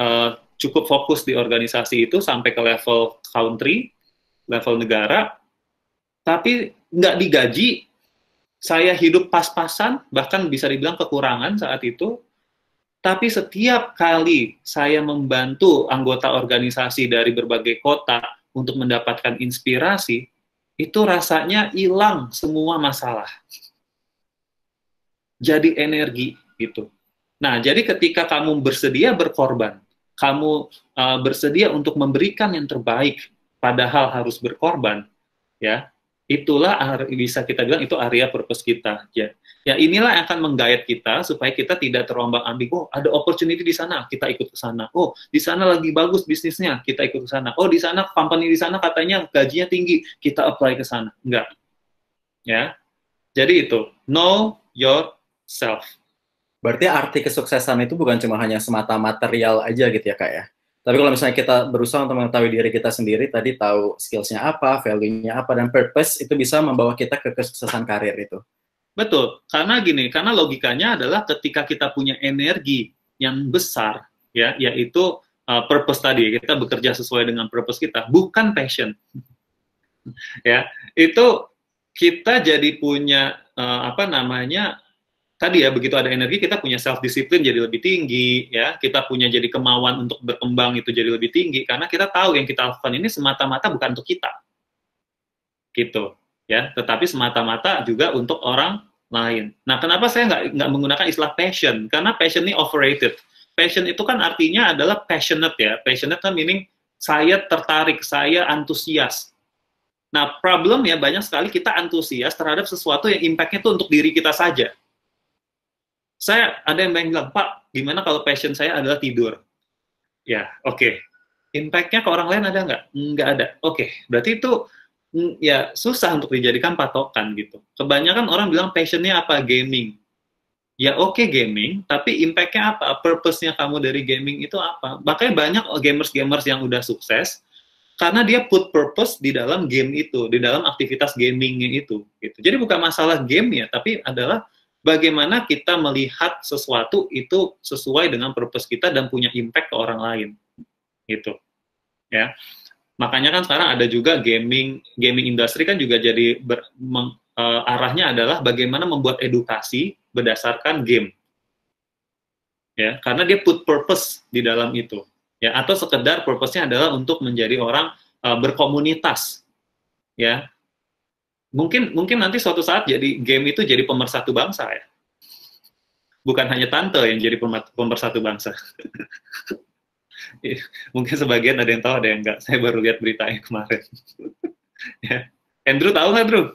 cukup fokus di organisasi itu sampai ke level country, level negara, tapi nggak digaji. Saya hidup pas-pasan, bahkan bisa dibilang kekurangan saat itu. Tapi setiap kali saya membantu anggota organisasi dari berbagai kota untuk mendapatkan inspirasi, itu rasanya hilang semua masalah. Jadi energi gitu. Nah, jadi ketika kamu bersedia berkorban, kamu bersedia untuk memberikan yang terbaik, padahal harus berkorban, ya, itulah bisa kita bilang itu area purpose kita. Ya, ya inilah yang akan menggait kita supaya kita tidak terombang-ambing. Oh, ada opportunity di sana, kita ikut ke sana. Oh, di sana lagi bagus bisnisnya, kita ikut ke sana. Oh, di sana company di sana katanya gajinya tinggi, kita apply ke sana. Enggak, ya. Jadi itu know yourself. Berarti arti kesuksesan itu bukan cuma hanya semata material aja gitu ya Kak ya. Tapi kalau misalnya kita berusaha untuk mengetahui diri kita sendiri, tadi tahu skills-nya apa, value-nya apa, dan purpose, itu bisa membawa kita ke kesuksesan karir itu. Betul, karena gini, karena logikanya adalah ketika kita punya energi yang besar, ya, yaitu purpose tadi, kita bekerja sesuai dengan purpose kita, bukan passion. Ya, itu kita jadi punya tadi ya, begitu ada energi kita punya self disiplin jadi lebih tinggi, ya, kita punya jadi kemauan untuk berkembang itu jadi lebih tinggi karena kita tahu yang kita lakukan ini semata-mata bukan untuk kita, gitu, ya, tetapi semata-mata juga untuk orang lain. Nah, kenapa saya nggak menggunakan istilah passion? Karena passion ini overrated. Passion itu kan artinya adalah passionate ya, passionate kan meaning saya tertarik, saya antusias. Nah, problem ya banyak sekali kita antusias terhadap sesuatu yang impact-nya itu untuk diri kita saja. Ada yang bilang, Pak, gimana kalau passion saya adalah tidur? Ya, oke. Impact-nya ke orang lain ada nggak? Nggak ada. Oke, berarti itu ya susah untuk dijadikan patokan gitu. Kebanyakan orang bilang passion-nya apa? Gaming. Ya oke, gaming, tapi impact-nya apa? Purpose-nya kamu dari gaming itu apa? Makanya banyak gamers-gamers yang udah sukses, karena dia put purpose di dalam game itu, di dalam aktivitas gamingnya itu. Gitu. Jadi bukan masalah game ya, tapi adalah bagaimana kita melihat sesuatu itu sesuai dengan purpose kita dan punya impact ke orang lain, gitu, ya. Makanya kan sekarang ada juga gaming industri kan juga jadi arahnya adalah bagaimana membuat edukasi berdasarkan game, ya, karena dia put purpose di dalam itu, ya, atau sekedar purpose-nya adalah untuk menjadi orang berkomunitas, ya. Mungkin nanti suatu saat jadi game itu jadi pemersatu bangsa ya. Bukan hanya tante yang jadi pemersatu bangsa. Mungkin sebagian ada yang tahu, ada yang enggak. Saya baru lihat beritanya kemarin. Ya. Andrew tahu nggak, Drew?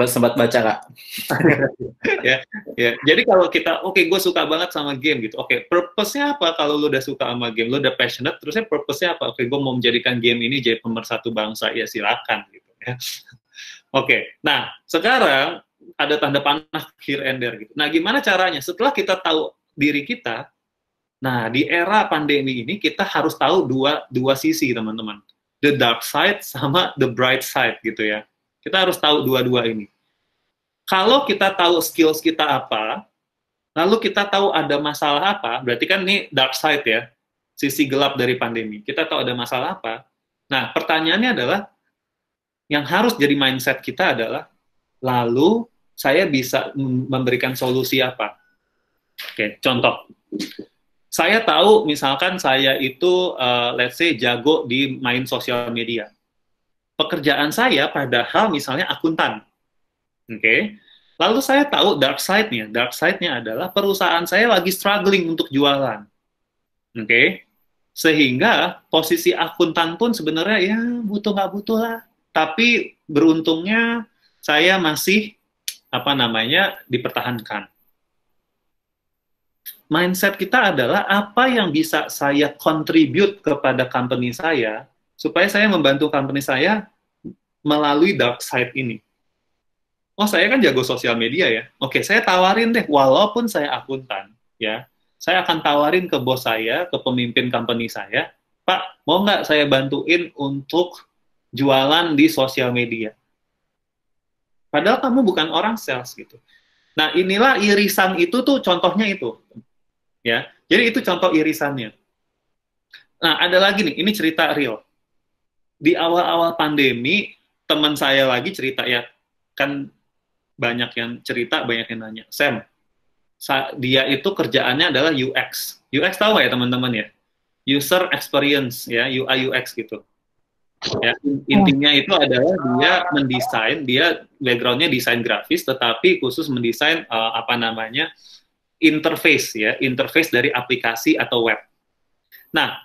Sempat baca, Kak. ya. Jadi kalau kita, oke, gue suka banget sama game gitu. Oke, purpose-nya apa kalau lu udah suka sama game? Lu udah passionate, terusnya purpose-nya apa? Oke, gue mau menjadikan game ini jadi pemersatu bangsa. Ya silakan gitu ya. Oke, nah sekarang ada tanda panah here and there gitu. Nah, gimana caranya? Setelah kita tahu diri kita, nah di era pandemi ini kita harus tahu dua sisi, teman-teman. The dark side sama the bright side gitu ya. Kita harus tahu dua-dua ini. Kalau kita tahu skills kita apa, lalu kita tahu ada masalah apa, berarti kan ini dark side ya, sisi gelap dari pandemi. Kita tahu ada masalah apa. Nah, pertanyaannya adalah, yang harus jadi mindset kita adalah, lalu saya bisa memberikan solusi apa? Oke, contoh. Saya tahu misalkan saya itu, let's say, jago di main sosial media. Pekerjaan saya padahal misalnya akuntan. Oke. Lalu saya tahu dark side-nya. Dark side-nya adalah perusahaan saya lagi struggling untuk jualan. Oke. Sehingga posisi akuntan pun sebenarnya ya butuh nggak butuh lah. Tapi beruntungnya saya masih dipertahankan. Mindset kita adalah apa yang bisa saya contribute kepada company saya supaya saya membantu company saya melalui dark side ini. Oh, saya kan jago sosial media ya. Oke, saya tawarin deh, walaupun saya akuntan, ya, saya akan tawarin ke bos saya, ke pemimpin company saya, Pak, mau nggak saya bantuin untuk jualan di sosial media? Padahal kamu bukan orang sales gitu. Nah, inilah irisan itu tuh contohnya itu. Ya. Jadi itu contoh irisannya. Nah, ada lagi nih, ini cerita real. Di awal-awal pandemi, teman saya lagi cerita ya, kan banyak yang cerita, banyak yang nanya. Sam, dia itu kerjaannya adalah UX. UX tahu nggak ya teman-teman ya? User experience ya, UI UX gitu. Ya, intinya itu adalah dia mendesain, dia backgroundnya desain grafis, tetapi khusus mendesain apa namanya interface ya, interface dari aplikasi atau web. Nah,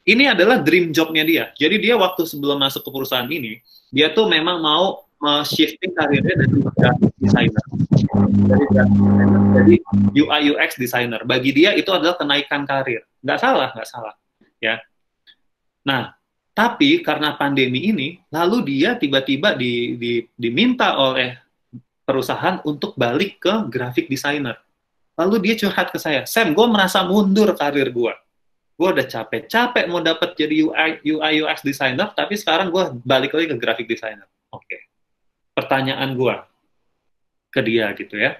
ini adalah dream jobnya dia. Jadi dia waktu sebelum masuk ke perusahaan ini, dia tuh memang mau shifting karirnya dari graphic designer, jadi UI UX designer. Bagi dia itu adalah kenaikan karir. Nggak salah, ya. Nah, tapi karena pandemi ini, lalu dia tiba-tiba diminta oleh perusahaan untuk balik ke graphic designer. Lalu dia curhat ke saya, Sam, gue merasa mundur karir gue. Gue udah capek-capek mau dapat jadi UI UX designer, tapi sekarang gue balik lagi ke graphic designer. Oke. Pertanyaan gue ke dia gitu ya,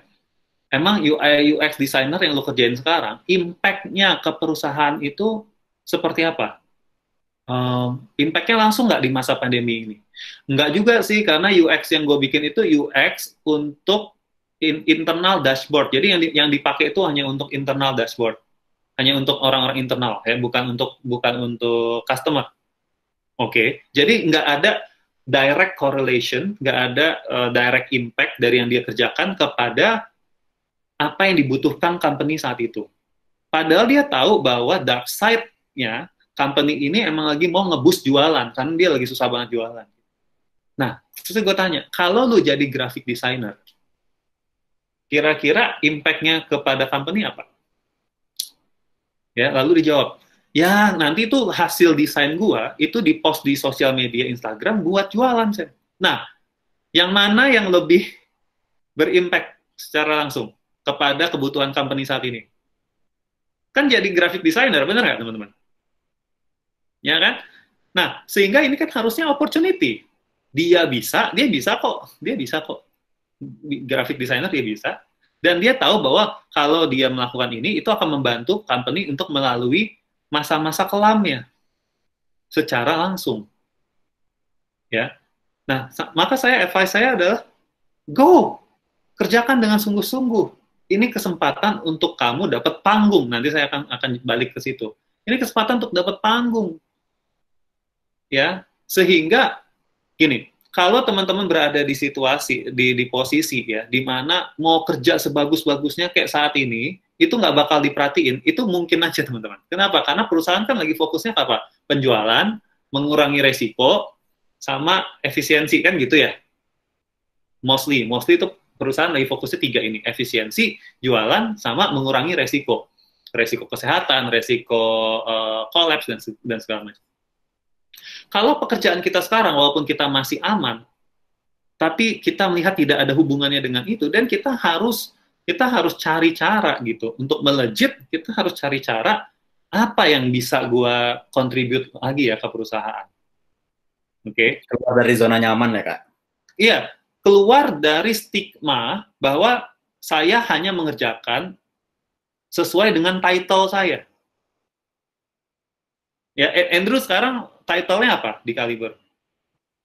emang UI UX designer yang lo kerjain sekarang, impact-nya ke perusahaan itu seperti apa? Impact-nya langsung nggak di masa pandemi ini? Nggak juga sih, karena UX yang gue bikin itu UX untuk internal dashboard. Jadi yang dipakai itu hanya untuk internal dashboard, hanya untuk orang-orang internal, ya, bukan untuk customer. Oke, jadi nggak ada direct correlation, nggak ada direct impact dari yang dia kerjakan kepada apa yang dibutuhkan company saat itu. Padahal dia tahu bahwa dark side-nya company ini emang lagi mau nge-boost jualan, karena dia lagi susah banget jualan. Nah, terus gue tanya, kalau lu jadi graphic designer, kira-kira impact-nya kepada company apa? Ya, lalu dijawab, ya nanti itu hasil desain gua, itu di-post di sosial media Instagram buat jualan, Sam. Nah, yang mana yang lebih berimpact secara langsung kepada kebutuhan company saat ini? Kan jadi graphic designer, bener nggak teman-teman? Ya kan? Nah, sehingga ini kan harusnya opportunity. Dia bisa kok. Graphic designer dia bisa. Dan dia tahu bahwa kalau dia melakukan ini, itu akan membantu company untuk melalui masa-masa kelamnya secara langsung. Ya. Nah, maka advice saya adalah, go! Kerjakan dengan sungguh-sungguh. Ini kesempatan untuk kamu dapat panggung. Nanti saya akan balik ke situ. Ini kesempatan untuk dapat panggung. Ya, sehingga gini, kalau teman-teman berada di situasi di posisi ya di mana mau kerja sebagus-bagusnya kayak saat ini, itu nggak bakal diperhatiin, itu mungkin aja teman-teman. Kenapa? Karena perusahaan kan lagi fokusnya apa? Penjualan, mengurangi resiko, sama efisiensi kan gitu ya. Mostly itu perusahaan lagi fokusnya 3 ini, efisiensi, jualan, sama mengurangi resiko kesehatan, resiko collapse dan segala macam. Kalau pekerjaan kita sekarang, walaupun kita masih aman, tapi kita melihat tidak ada hubungannya dengan itu, dan kita harus cari cara gitu untuk melejit. Kita harus cari cara apa yang bisa gua contribute lagi ya ke perusahaan. Oke. Keluar dari zona nyaman ya Kak? Iya, keluar dari stigma bahwa saya hanya mengerjakan sesuai dengan title saya. Ya, Andrew sekarang title-nya apa di Caliber?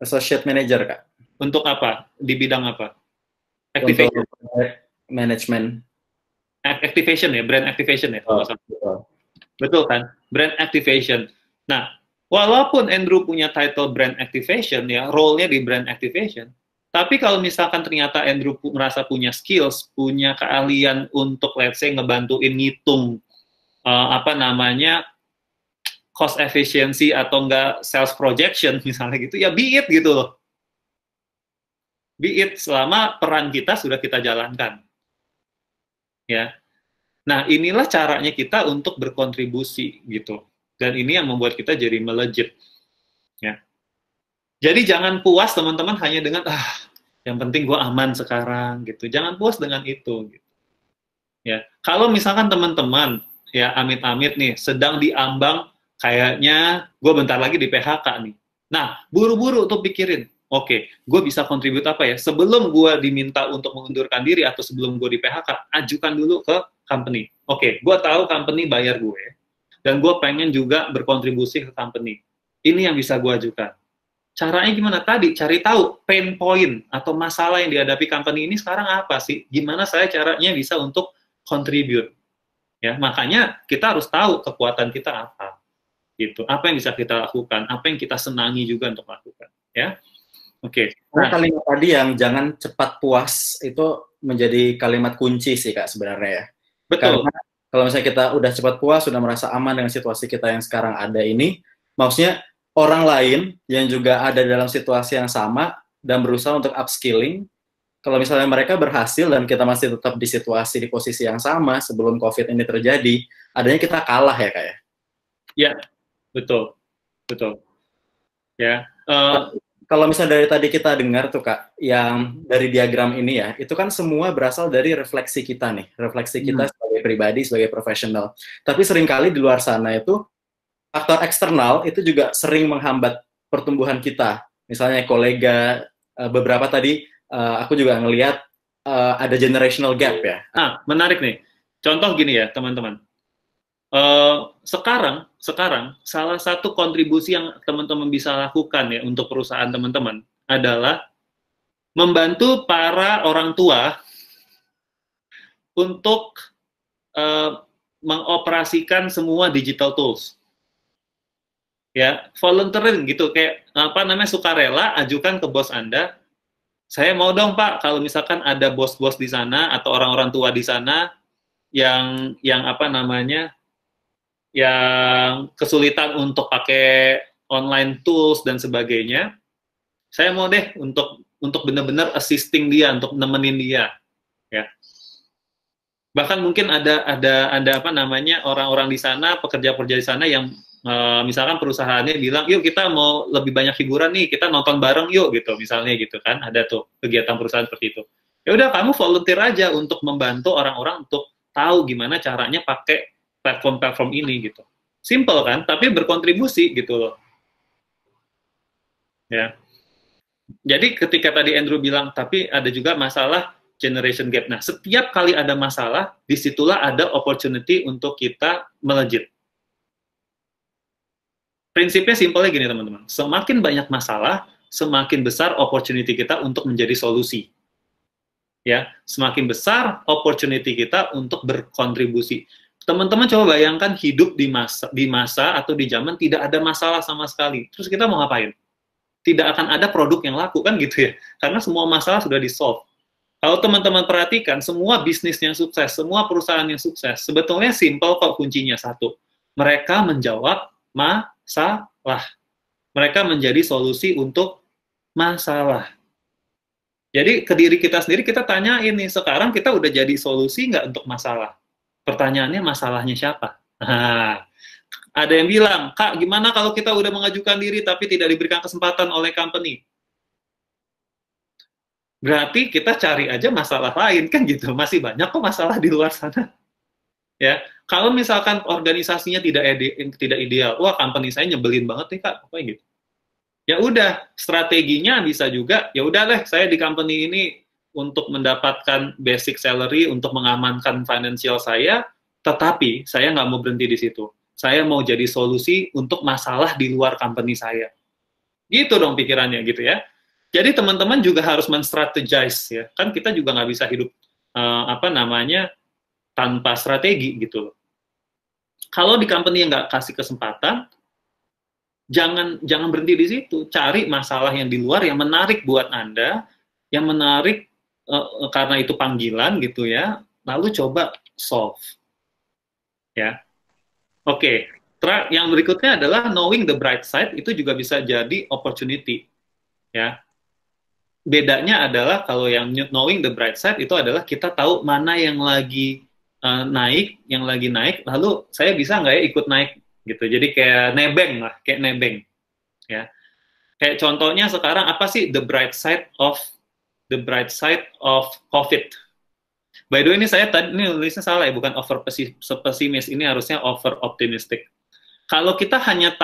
Associate Manager, Kak. Untuk apa? Di bidang apa? Activation. Management. Activation ya, brand activation ya. Oh, betul. Betul kan? Brand activation. Nah, walaupun Andrew punya title brand activation ya, role-nya di brand activation, tapi kalau misalkan ternyata Andrew merasa punya skills, punya keahlian untuk let's say ngebantuin ngitung cost efficiency atau enggak sales projection misalnya gitu, ya be it gitu loh. Be it selama peran kita sudah kita jalankan. Ya. Nah, inilah caranya kita untuk berkontribusi gitu. Dan ini yang membuat kita jadi melejit. Ya. Jadi jangan puas teman-teman hanya dengan yang penting gue aman sekarang gitu. Jangan puas dengan itu gitu. Ya. Kalau misalkan teman-teman ya amit-amit nih sedang diambang kayaknya gue bentar lagi di PHK nih. Nah, buru-buru untuk pikirin, oke, gue bisa kontribut apa ya? Sebelum gue diminta untuk mengundurkan diri atau sebelum gue di PHK, ajukan dulu ke company. Oke, gue tahu company bayar gue, dan gue pengen juga berkontribusi ke company. Ini yang bisa gue ajukan. Caranya gimana? Tadi, cari tahu pain point atau masalah yang dihadapi company ini sekarang apa sih? Gimana saya caranya bisa untuk contribute? Ya, makanya kita harus tahu kekuatan kita apa. gitu. Apa yang bisa kita lakukan, apa yang kita senangi juga untuk lakukan, ya. Oke. Nah, kalimat tadi yang jangan cepat puas itu menjadi kalimat kunci sih Kak sebenarnya ya. Betul. Karena kalau misalnya kita udah cepat puas, sudah merasa aman dengan situasi kita yang sekarang ada ini, maksudnya orang lain yang juga ada dalam situasi yang sama dan berusaha untuk upskilling, kalau misalnya mereka berhasil dan kita masih tetap di situasi, di posisi yang sama sebelum COVID ini terjadi, adanya kita kalah ya Kak ya? Ya, betul. Betul. Ya. Kalau misalnya dari tadi kita dengar tuh Kak, yang dari diagram ini ya, itu kan semua berasal dari refleksi kita nih, refleksi kita sebagai pribadi, sebagai profesional. Tapi seringkali di luar sana itu, faktor eksternal itu juga sering menghambat pertumbuhan kita. Misalnya kolega, beberapa tadi aku juga ngelihat ada generational gap ya. Menarik nih. Contoh gini ya teman-teman. Sekarang salah satu kontribusi yang teman-teman bisa lakukan ya untuk perusahaan teman-teman adalah membantu para orang tua untuk mengoperasikan semua digital tools. Ya, volunteering gitu, kayak apa namanya, sukarela, ajukan ke bos Anda. Saya mau dong Pak, kalau misalkan ada bos-bos di sana atau orang-orang tua di sana yang apa namanya, yang kesulitan untuk pakai online tools dan sebagainya, saya mau deh untuk benar-benar assisting dia, untuk nemenin dia, ya. Bahkan mungkin ada apa namanya, orang-orang di sana, pekerja-pekerja di sana yang misalkan perusahaannya bilang, yuk kita mau lebih banyak hiburan nih, kita nonton bareng yuk gitu, misalnya gitu kan, ada tuh kegiatan perusahaan seperti itu. Ya udah, kamu volunteer aja untuk membantu orang-orang untuk tahu gimana caranya pakai platform-platform ini gitu. Simple kan, tapi berkontribusi gitu loh. Ya. Jadi ketika tadi Andrew bilang, tapi ada juga masalah generation gap. Nah, setiap kali ada masalah, disitulah ada opportunity untuk kita melejit. Prinsipnya simpelnya gini teman-teman, semakin banyak masalah, semakin besar opportunity kita untuk menjadi solusi. Ya, semakin besar opportunity kita untuk berkontribusi. Teman-teman coba bayangkan hidup di masa atau di zaman tidak ada masalah sama sekali. Terus kita mau ngapain? Tidak akan ada produk yang laku kan gitu ya. Karena semua masalah sudah di-solve. Kalau teman-teman perhatikan, semua bisnis yang sukses, semua perusahaan yang sukses, sebetulnya simple kok kuncinya satu. Mereka menjawab masalah. Mereka menjadi solusi untuk masalah. Jadi ke diri kita sendiri kita tanyain nih, sekarang kita udah jadi solusi nggak untuk masalah? Pertanyaannya, masalahnya siapa? Nah, ada yang bilang, Kak, gimana kalau kita udah mengajukan diri tapi tidak diberikan kesempatan oleh company? Berarti kita cari aja masalah lain, kan gitu. Masih banyak kok masalah di luar sana. Ya, kalau misalkan organisasinya tidak ideal, wah company saya nyebelin banget nih Kak, pokoknya gitu. Ya udah, strateginya bisa juga, ya udah deh, saya di company ini untuk mendapatkan basic salary, untuk mengamankan financial saya, tetapi saya nggak mau berhenti di situ. Saya mau jadi solusi untuk masalah di luar company saya. Gitu dong pikirannya gitu ya. Jadi teman-teman juga harus men-strategize ya. Kan kita juga nggak bisa hidup tanpa strategi gitu loh. Kalau di company yang nggak kasih kesempatan, jangan berhenti di situ. Cari masalah yang di luar yang menarik buat Anda, yang menarik karena itu panggilan gitu ya. Lalu coba solve. Ya. Oke. Yang berikutnya adalah knowing the bright side, itu juga bisa jadi opportunity. Ya. Bedanya adalah kalau yang knowing the bright side itu adalah kita tahu mana yang lagi naik, lalu saya bisa nggak ya ikut naik gitu. Jadi kayak nebeng lah, kayak nebeng. Ya. Kayak contohnya sekarang apa sih the bright side of COVID? By the way, ini saya tadi ini nulisnya salah ya, bukan over pesimis, ini harusnya over optimistic. Kalau kita hanya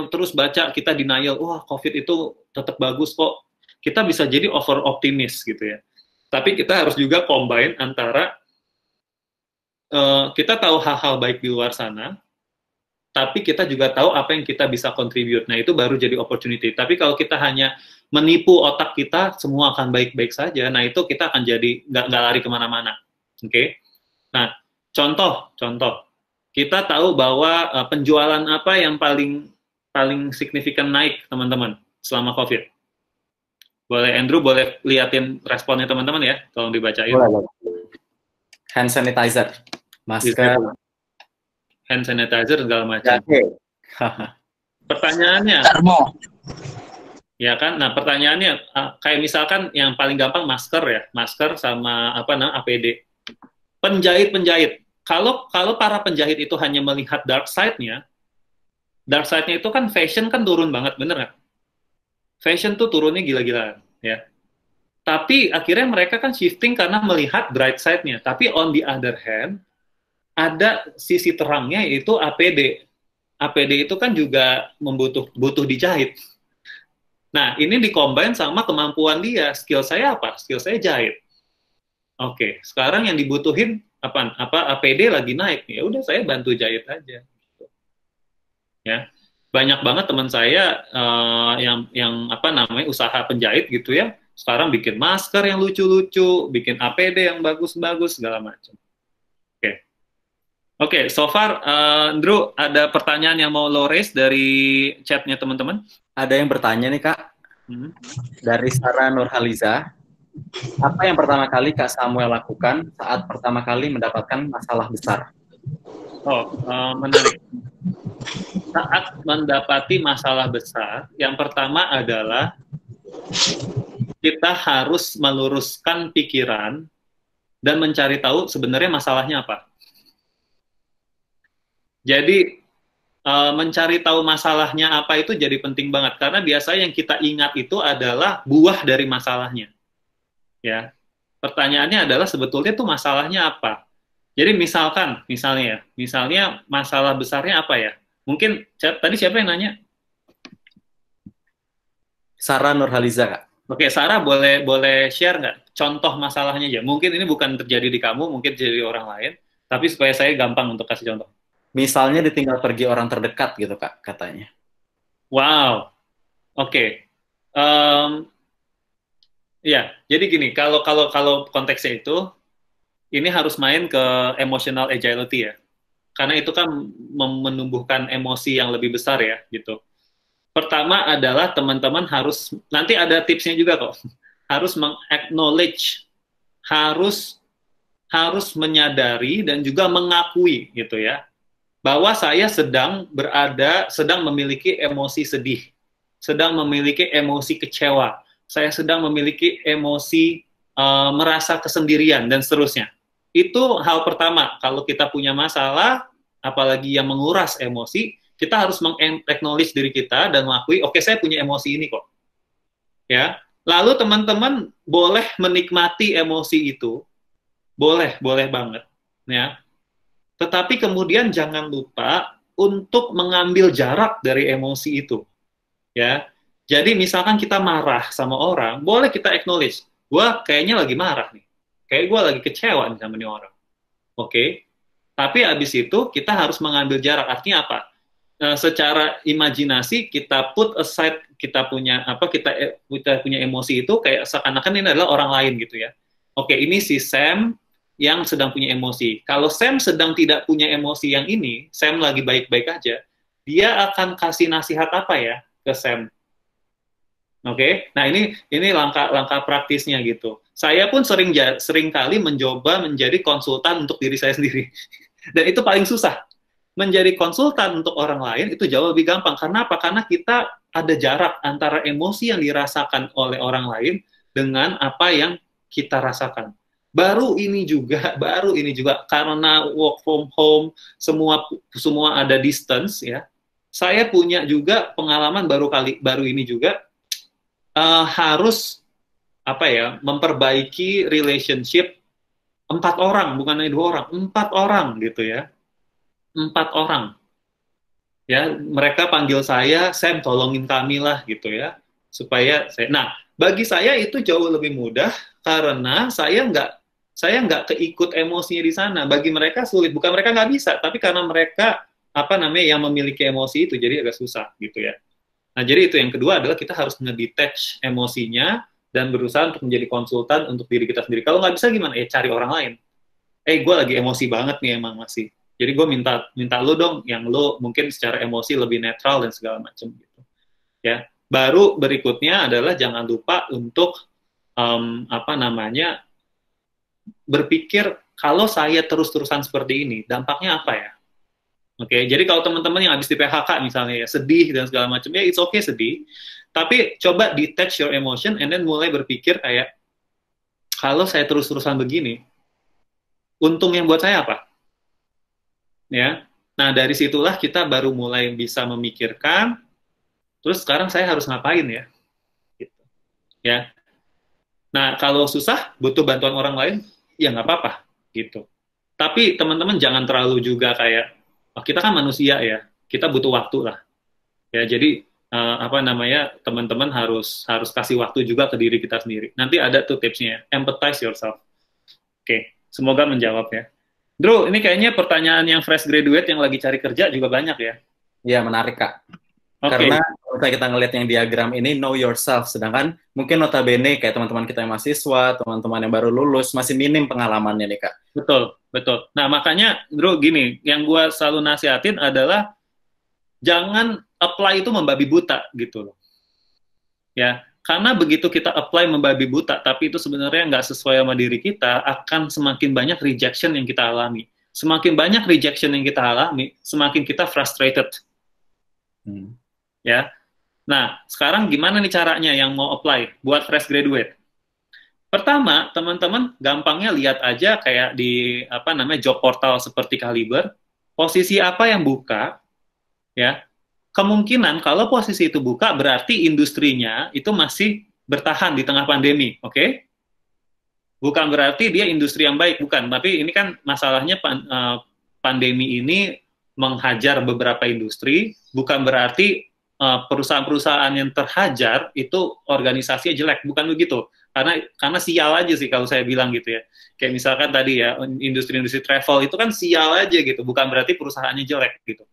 terus baca, kita denial, wah COVID itu tetap bagus kok. Kita bisa jadi over optimis gitu ya. Tapi kita harus juga combine antara kita tahu hal-hal baik di luar sana, tapi kita juga tahu apa yang kita bisa contribute. Nah, itu baru jadi opportunity. Tapi kalau kita hanya menipu otak kita, semua akan baik-baik saja. Nah, itu kita akan jadi nggak lari kemana-mana. Oke? Nah, contoh. kita tahu bahwa penjualan apa yang paling signifikan naik, teman-teman, selama COVID? Boleh, Andrew, boleh liatin responnya teman-teman ya, tolong dibacain. Boleh. Hand sanitizer, masker, hand sanitizer, segala macam. Pertanyaannya, ya kan? Nah, pertanyaannya, kayak misalkan yang paling gampang masker ya, masker sama APD. Penjahit. Kalau para penjahit itu hanya melihat dark side-nya itu kan fashion kan turun banget, bener nggak? Fashion tuh turunnya gila-gilaan, ya. Tapi akhirnya mereka kan shifting karena melihat bright side-nya. Tapi on the other hand, ada sisi terangnya yaitu APD. APD itu kan juga butuh dijahit. Nah, ini dikombin sama kemampuan dia. Skill saya apa? Skill saya jahit. Oke, sekarang yang dibutuhin APD lagi naik. Ya udah, saya bantu jahit aja. Ya. Banyak banget teman saya yang usaha penjahit gitu ya, sekarang bikin masker yang lucu-lucu, bikin APD yang bagus-bagus, segala macam. Oke, so far, Andrew, ada pertanyaan yang mau lo raise dari chatnya teman-teman? Ada yang bertanya nih, Kak. Dari Sarah Nurhaliza. Apa yang pertama kali Kak Samuel lakukan saat pertama kali mendapatkan masalah besar? Menarik. Saat mendapati masalah besar, yang pertama adalah kita harus meluruskan pikiran dan mencari tahu sebenarnya masalahnya apa. Jadi mencari tahu masalahnya apa itu jadi penting banget, karena biasanya yang kita ingat itu adalah buah dari masalahnya. Ya, pertanyaannya adalah sebetulnya tuh masalahnya apa. Jadi misalnya masalah besarnya apa ya? Mungkin tadi siapa yang nanya? Sarah Nurhaliza, Kak. Oke, Sarah boleh share nggak contoh masalahnya aja? Mungkin ini bukan terjadi di kamu, mungkin terjadi di orang lain, tapi supaya saya gampang untuk kasih contoh. Misalnya ditinggal pergi orang terdekat gitu, Kak, katanya. Wow, oke. Ya, jadi gini, kalau konteksnya itu, ini harus main ke emotional agility ya. Karena itu kan menumbuhkan emosi yang lebih besar ya, gitu. Pertama adalah teman-teman harus, nanti ada tipsnya juga kok, harus meng-acknowledge, harus menyadari dan juga mengakui gitu ya, bahwa saya sedang memiliki emosi sedih, sedang memiliki emosi kecewa, saya sedang memiliki emosi merasa kesendirian, dan seterusnya. Itu hal pertama, kalau kita punya masalah, apalagi yang menguras emosi, kita harus meng-acknowledge diri kita dan mengakui, oke, saya punya emosi ini kok. Ya. Lalu teman-teman boleh menikmati emosi itu, boleh banget. Ya. Tetapi kemudian jangan lupa untuk mengambil jarak dari emosi itu. Ya. Jadi misalkan kita marah sama orang, boleh kita acknowledge, gue kayaknya lagi marah nih. Kayak gue lagi kecewa nih sama nih orang. Oke. Tapi abis itu kita harus mengambil jarak. Artinya apa? Secara imajinasi kita put aside, kita punya emosi itu kayak seakan-akan ini adalah orang lain gitu ya. Oke, ini si Sam yang sedang punya emosi. Kalau Sam sedang tidak punya emosi yang ini, Sam lagi baik-baik aja, dia akan kasih nasihat apa ya ke Sam? Oke, nah ini langkah praktisnya gitu. Saya pun sering kali mencoba menjadi konsultan untuk diri saya sendiri, dan itu paling susah. Menjadi konsultan untuk orang lain itu jauh lebih gampang. Karena apa? Karena kita ada jarak antara emosi yang dirasakan oleh orang lain dengan apa yang kita rasakan. Baru ini juga karena work from home, semua ada distance ya. Saya punya juga pengalaman baru ini juga harus memperbaiki relationship 4 orang, bukan hanya 2 orang, 4 orang gitu ya. 4 orang. Ya, mereka panggil saya, Sam tolongin kami lah gitu ya. Supaya nah, bagi saya itu jauh lebih mudah karena saya nggak keikut emosinya di sana. Bagi mereka sulit, bukan mereka nggak bisa, tapi karena mereka yang memiliki emosi itu jadi agak susah gitu ya. Nah, jadi itu yang kedua adalah kita harus ngedetach emosinya dan berusaha untuk menjadi konsultan untuk diri kita sendiri. Kalau nggak bisa gimana? Cari orang lain. Gue lagi emosi banget nih emang masih. Jadi gue minta lu dong yang lu mungkin secara emosi lebih netral dan segala macam gitu. Ya. Baru berikutnya adalah jangan lupa untuk apa namanya berpikir kalau saya terus-terusan seperti ini, dampaknya apa ya? Oke, jadi kalau teman-teman yang habis di PHK misalnya ya sedih dan segala macam ya it's okay sedih, tapi coba detach your emotion and then mulai berpikir kayak kalau saya terus-terusan begini, untung yang buat saya apa? Ya, nah dari situlah kita baru mulai bisa memikirkan, terus sekarang saya harus ngapain ya? Gitu. Ya, nah kalau susah butuh bantuan orang lain, ya nggak apa-apa gitu. Tapi teman-teman jangan terlalu juga kayak oh, kita kan manusia ya, kita butuh waktu lah. Ya, jadi apa namanya teman-teman harus kasih waktu juga ke diri kita sendiri. Nanti ada tuh tipsnya, empathize yourself. Oke, semoga menjawab ya. Drew, ini kayaknya pertanyaan yang fresh graduate yang lagi cari kerja juga banyak ya. Iya, menarik Kak. Okay. Karena kalau kita ngelihat yang diagram ini know yourself, sedangkan mungkin notabene kayak teman-teman kita yang mahasiswa, teman-teman yang baru lulus masih minim pengalamannya nih Kak. Betul, betul. Nah makanya Drew gini, yang gue selalu nasihatin adalah jangan apply itu membabi buta gitu loh. Ya, karena begitu kita apply membabi buta, tapi itu sebenarnya nggak sesuai sama diri kita, akan semakin banyak rejection yang kita alami. Semakin banyak rejection yang kita alami, semakin kita frustrated. Ya. Nah, sekarang gimana nih caranya yang mau apply buat fresh graduate? Pertama, teman-teman gampangnya lihat aja kayak di apa namanya job portal seperti Kaliber, posisi apa yang buka, ya. Kemungkinan kalau posisi itu buka berarti industrinya itu masih bertahan di tengah pandemi, oke? Bukan berarti dia industri yang baik, bukan. Tapi ini kan masalahnya pandemi ini menghajar beberapa industri, bukan berarti perusahaan-perusahaan yang terhajar itu organisasinya jelek, bukan begitu. Karena sial aja sih kalau saya bilang gitu ya. Kayak misalkan tadi ya industri-industri travel itu kan sial aja gitu, bukan berarti perusahaannya jelek gitu.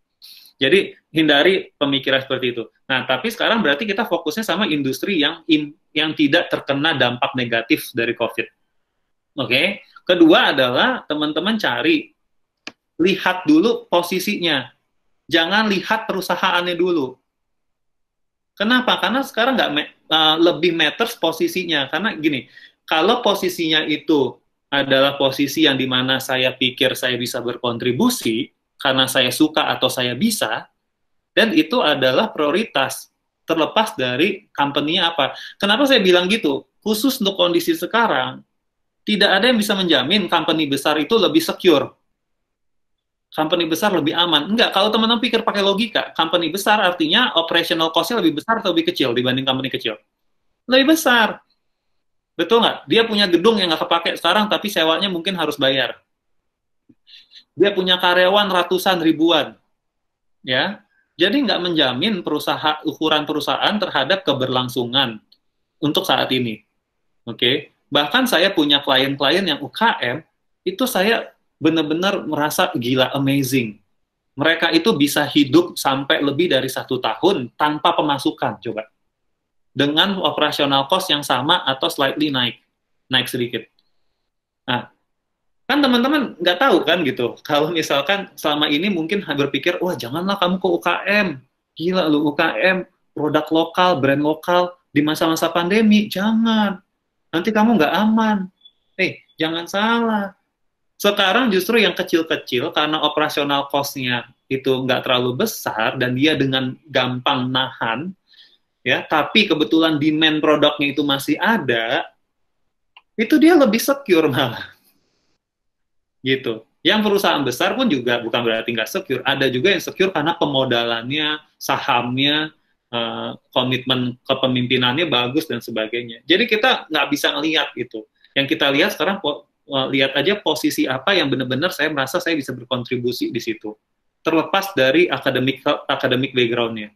Jadi hindari pemikiran seperti itu. Nah, tapi sekarang berarti kita fokusnya sama industri yang tidak terkena dampak negatif dari COVID. Oke. Kedua adalah teman-teman lihat dulu posisinya. Jangan lihat perusahaannya dulu. Kenapa? Karena sekarang lebih matters posisinya. Karena gini, kalau posisinya itu adalah posisi yang dimana saya pikir saya bisa berkontribusi, karena saya suka atau saya bisa, dan itu adalah prioritas, terlepas dari company-nya apa. Kenapa saya bilang gitu? Khusus untuk kondisi sekarang, tidak ada yang bisa menjamin company besar itu lebih secure. Company besar lebih aman. Enggak, kalau teman-teman pikir pakai logika, company besar artinya operational cost-nya lebih besar atau lebih kecil dibanding company kecil? Lebih besar. Betul nggak? Dia punya gedung yang nggak kepake sekarang, tapi sewanya mungkin harus bayar. Dia punya karyawan ratusan ribuan, ya. Jadi nggak menjamin ukuran perusahaan terhadap keberlangsungan untuk saat ini. Oke. Bahkan saya punya klien-klien yang UKM, itu saya benar-benar merasa gila, amazing. Mereka itu bisa hidup sampai lebih dari 1 tahun tanpa pemasukan, coba. Dengan operational cost yang sama atau slightly naik sedikit. Nah, kan teman-teman nggak tahu kan gitu. Kalau misalkan selama ini mungkin berpikir, wah janganlah kamu ke UKM. Gila lu UKM, produk lokal, brand lokal, di masa-masa pandemi. Jangan. Nanti kamu nggak aman. Jangan salah. Sekarang justru yang kecil-kecil, karena operasional cost-nya itu nggak terlalu besar, dan dia dengan gampang nahan, ya, tapi kebetulan demand produknya itu masih ada, itu dia lebih secure malah. Gitu. Yang perusahaan besar pun juga bukan berarti nggak secure. Ada juga yang secure karena pemodalannya, sahamnya, komitmen kepemimpinannya bagus dan sebagainya. Jadi kita nggak bisa ngelihat itu. Yang kita lihat sekarang, lihat aja posisi apa yang benar-benar saya merasa saya bisa berkontribusi di situ. Terlepas dari academic background-nya.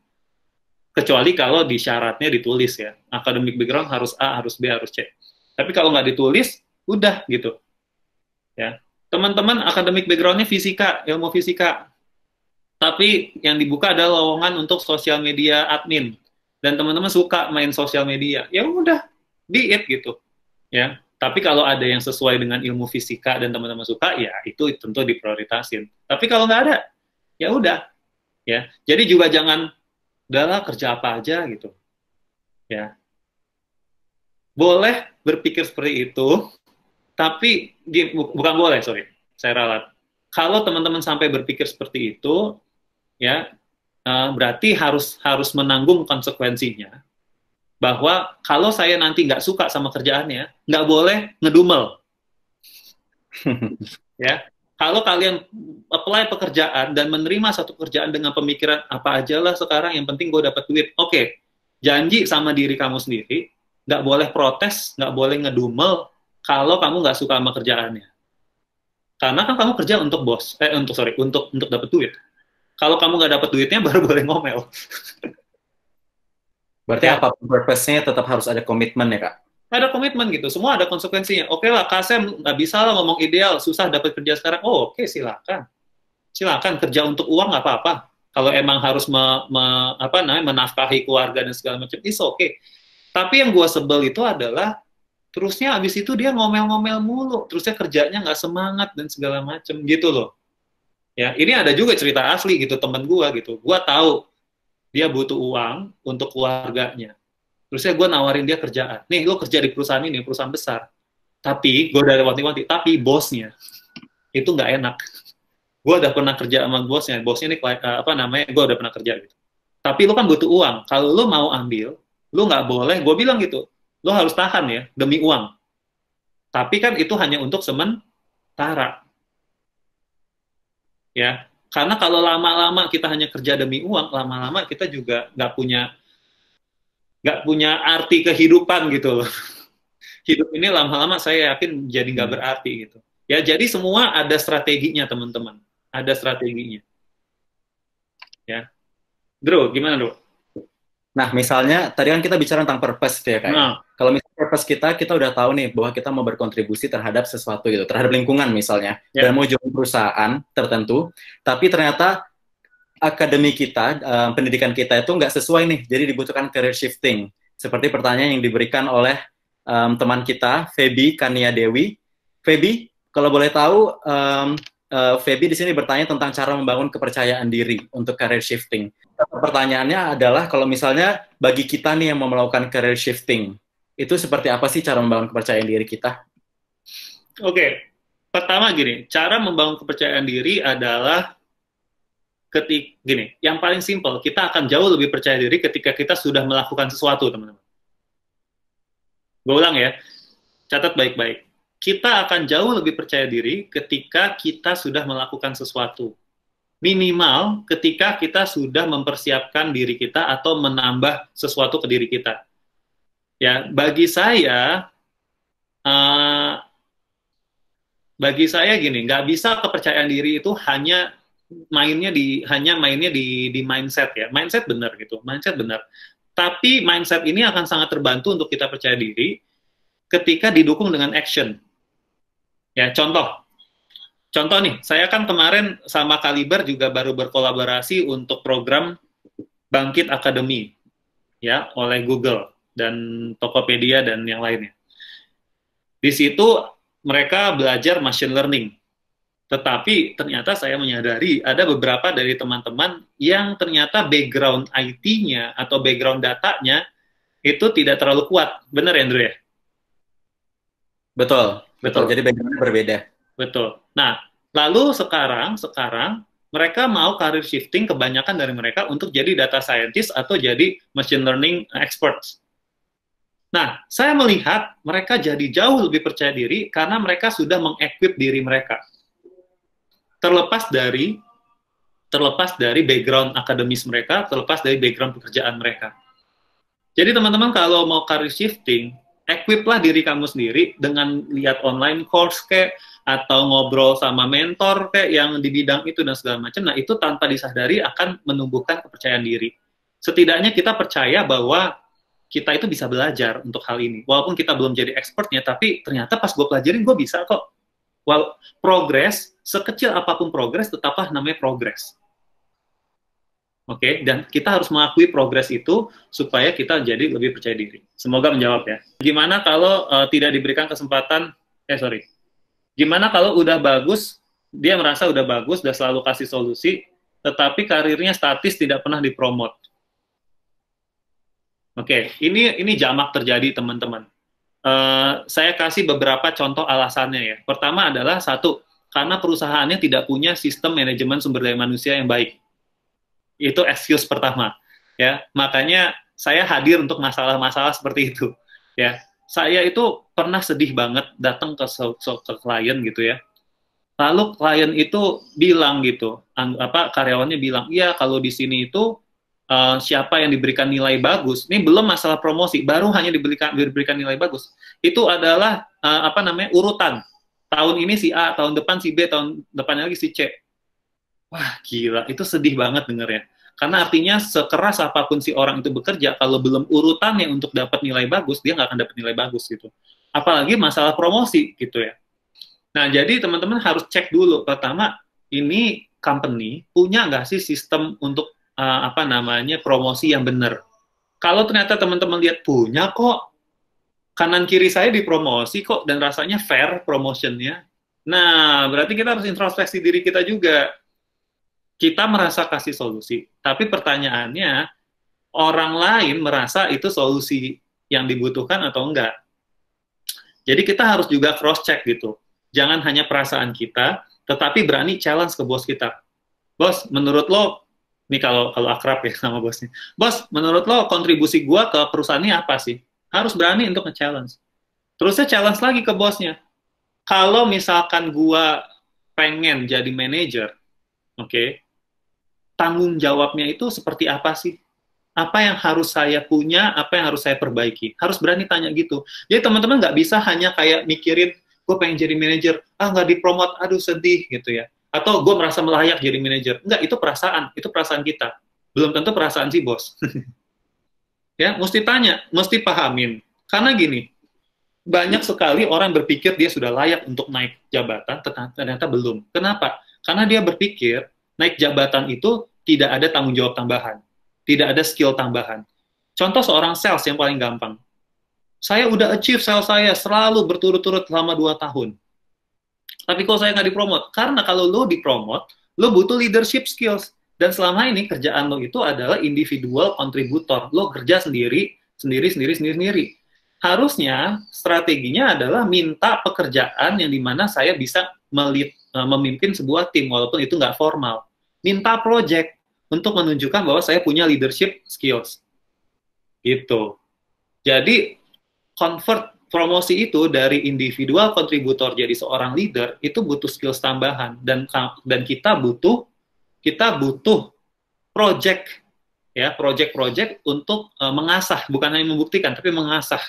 Kecuali kalau di syaratnya ditulis ya. Academic background harus A, harus B, harus C. Tapi kalau nggak ditulis, udah gitu. Ya. Teman-teman akademik background-nya fisika, ilmu fisika. Tapi yang dibuka adalah lowongan untuk sosial media admin. Dan teman-teman suka main sosial media. Ya udah, be it gitu. Ya. Tapi kalau ada yang sesuai dengan ilmu fisika dan teman-teman suka, ya itu tentu diprioritasin. Tapi kalau nggak ada, ya udah. Ya, jadi juga jangan udahlah kerja apa aja gitu. Ya, boleh berpikir seperti itu, tapi bukan boleh, sorry, saya ralat. Kalau teman-teman sampai berpikir seperti itu, ya berarti harus menanggung konsekuensinya. Bahwa kalau saya nanti nggak suka sama kerjaannya, nggak boleh ngedumel. Ya, kalau kalian apply pekerjaan dan menerima satu pekerjaan dengan pemikiran apa aja lah sekarang, yang penting gue dapat duit. Oke, janji sama diri kamu sendiri, nggak boleh protes, nggak boleh ngedumel kalau kamu nggak suka sama kerjaannya. Karena kan kamu kerja untuk untuk dapat duit. Kalau kamu nggak dapat duitnya, baru boleh ngomel. Berarti Ya. apa purpose-nya tetap harus ada komitmen ya, Kak? Ada komitmen gitu, semua ada konsekuensinya. Oke lah, Kasem nggak bisa lah ngomong ideal, susah dapat kerja sekarang. Oh, oke, silakan. Silakan kerja untuk uang nggak apa-apa. Kalau emang harus menafkahi keluarga dan segala macam, is oke. Tapi yang gue sebel itu adalah terusnya abis itu dia ngomel-ngomel mulu, terusnya kerjanya nggak semangat dan segala macam gitu loh. Ya, ini ada juga cerita asli gitu temen gue gitu. Gue tahu dia butuh uang untuk keluarganya. Terusnya gue nawarin dia kerjaan. Nih, lo kerja di perusahaan ini, perusahaan besar. Tapi, gue udah wanti-wanti, tapi bosnya itu nggak enak. Gue udah pernah kerja sama bosnya. Bosnya ini, gue udah pernah kerja gitu. Tapi lo kan butuh uang. Kalau lo mau ambil, lo nggak boleh, gue bilang gitu, lo harus tahan ya, demi uang. Tapi kan itu hanya untuk sementara. Ya, karena kalau lama-lama kita hanya kerja demi uang, lama-lama kita juga nggak punya arti kehidupan gitu loh. Hidup ini lama-lama saya yakin jadi nggak berarti gitu. Ya, jadi semua ada strateginya teman-teman. Ada strateginya. Ya. Drew, gimana Drew? Nah, misalnya tadi kan kita bicara tentang purpose ya, Kak. Nah. Kalau misalnya purpose kita udah tahu nih bahwa kita mau berkontribusi terhadap sesuatu gitu, terhadap lingkungan misalnya, dan mau join perusahaan tertentu, tapi ternyata akademi kita, pendidikan kita itu nggak sesuai nih, jadi dibutuhkan career shifting. Seperti pertanyaan yang diberikan oleh teman kita, Feby Kania Dewi. Feby, kalau boleh tahu, Feby di sini bertanya tentang cara membangun kepercayaan diri untuk career shifting. Pertanyaannya adalah kalau misalnya bagi kita nih yang mau melakukan career shifting, itu seperti apa sih cara membangun kepercayaan diri kita? Oke, pertama gini, cara membangun kepercayaan diri adalah yang paling simpel, kita akan jauh lebih percaya diri ketika kita sudah melakukan sesuatu, teman-teman. Gue ulang ya, catat baik-baik. Kita akan jauh lebih percaya diri ketika kita sudah melakukan sesuatu. Minimal ketika kita sudah mempersiapkan diri kita atau menambah sesuatu ke diri kita. Ya, bagi saya gini, nggak bisa kepercayaan diri itu hanya mainnya di mindset ya. Mindset benar gitu, mindset benar. Tapi mindset ini akan sangat terbantu untuk kita percaya diri ketika didukung dengan action. Ya, Contoh nih, saya kan kemarin sama Kaliber juga baru berkolaborasi untuk program Bangkit Academy, ya, oleh Google dan Tokopedia dan yang lainnya. Di situ mereka belajar machine learning. Tetapi ternyata saya menyadari ada beberapa dari teman-teman yang ternyata background IT-nya atau background datanya itu tidak terlalu kuat. Benar ya, Andrew ya? Betul. Jadi background-nya berbeda. Betul. Nah, lalu sekarang mereka mau career shifting, kebanyakan dari mereka untuk jadi data scientist atau jadi machine learning experts. Nah, saya melihat mereka jadi jauh lebih percaya diri karena mereka sudah mengequip diri mereka. Terlepas dari background akademis mereka, terlepas dari background pekerjaan mereka. Jadi teman-teman kalau mau career shifting, equiplah diri kamu sendiri dengan lihat online course kayak atau ngobrol sama mentor kayak yang di bidang itu dan segala macam. Nah, itu tanpa disadari akan menumbuhkan kepercayaan diri. Setidaknya kita percaya bahwa kita itu bisa belajar untuk hal ini. Walaupun kita belum jadi expertnya, tapi ternyata pas gue pelajarin, gue bisa kok. Progres, sekecil apapun progres, tetaplah namanya progres. Oke, dan kita harus mengakui progres itu supaya kita jadi lebih percaya diri. Semoga menjawab ya. Gimana kalau tidak diberikan kesempatan, gimana kalau udah bagus, dia merasa udah bagus, udah selalu kasih solusi, tetapi karirnya statis, tidak pernah dipromot. Oke, ini jamak terjadi teman-teman. Saya kasih beberapa contoh alasannya ya. Pertama adalah satu, karena perusahaannya tidak punya sistem manajemen sumber daya manusia yang baik. Itu excuse pertama, ya. Makanya saya hadir untuk masalah-masalah seperti itu, ya. Saya itu pernah sedih banget datang ke klien gitu ya. Lalu klien itu bilang gitu, karyawannya bilang, iya kalau di sini itu siapa yang diberikan nilai bagus. Ini belum masalah promosi, baru hanya diberikan nilai bagus. Itu adalah urutan. Tahun ini si A, tahun depan si B, tahun depannya lagi si C. Wah, gila, itu sedih banget dengernya. Karena artinya sekeras apapun si orang itu bekerja, kalau belum urutannya untuk dapat nilai bagus, dia nggak akan dapat nilai bagus gitu. Apalagi masalah promosi gitu ya. Nah, jadi teman-teman harus cek dulu. Pertama, ini company punya nggak sih sistem untuk promosi yang benar. Kalau ternyata teman-teman lihat punya kok, kanan kiri saya dipromosi kok, dan rasanya fair promotionnya. Nah, berarti kita harus introspeksi diri kita juga. Kita merasa kasih solusi, tapi pertanyaannya, orang lain merasa itu solusi yang dibutuhkan atau enggak. Jadi kita harus juga cross-check gitu. Jangan hanya perasaan kita, tetapi berani challenge ke bos kita. Bos, menurut lo, ini kalau akrab ya sama bosnya, bos, menurut lo kontribusi gua ke perusahaan ini apa sih? Harus berani untuk nge-challenge. Terusnya challenge lagi ke bosnya. Kalau misalkan gua pengen jadi manajer, oke, tanggung jawabnya itu seperti apa sih? Apa yang harus saya punya, apa yang harus saya perbaiki? Harus berani tanya gitu. Jadi teman-teman nggak bisa hanya kayak mikirin, gue pengen jadi manajer, nggak dipromot, aduh sedih gitu ya. Atau gue merasa melayak jadi manajer. Enggak, itu perasaan kita. Belum tentu perasaan si bos. Ya, mesti tanya, mesti pahamin. Karena gini, banyak sekali orang berpikir dia sudah layak untuk naik jabatan, ternyata belum. Kenapa? Karena dia berpikir, naik jabatan itu tidak ada tanggung jawab tambahan, tidak ada skill tambahan. Contoh seorang sales yang paling gampang. Saya udah achieve sales saya selalu berturut-turut selama 2 tahun. Tapi kok saya nggak dipromot? Karena kalau lo dipromot, lo butuh leadership skills. Dan selama ini kerjaan lo itu adalah individual kontributor. Lo kerja sendiri. Harusnya strateginya adalah minta pekerjaan yang dimana saya bisa memimpin sebuah tim, walaupun itu nggak formal. Minta project untuk menunjukkan bahwa saya punya leadership skills. Gitu. Jadi, convert promosi itu dari individual kontributor jadi seorang leader, itu butuh skills tambahan. Dan kita butuh project, ya, project untuk mengasah, bukan hanya membuktikan, tapi mengasah.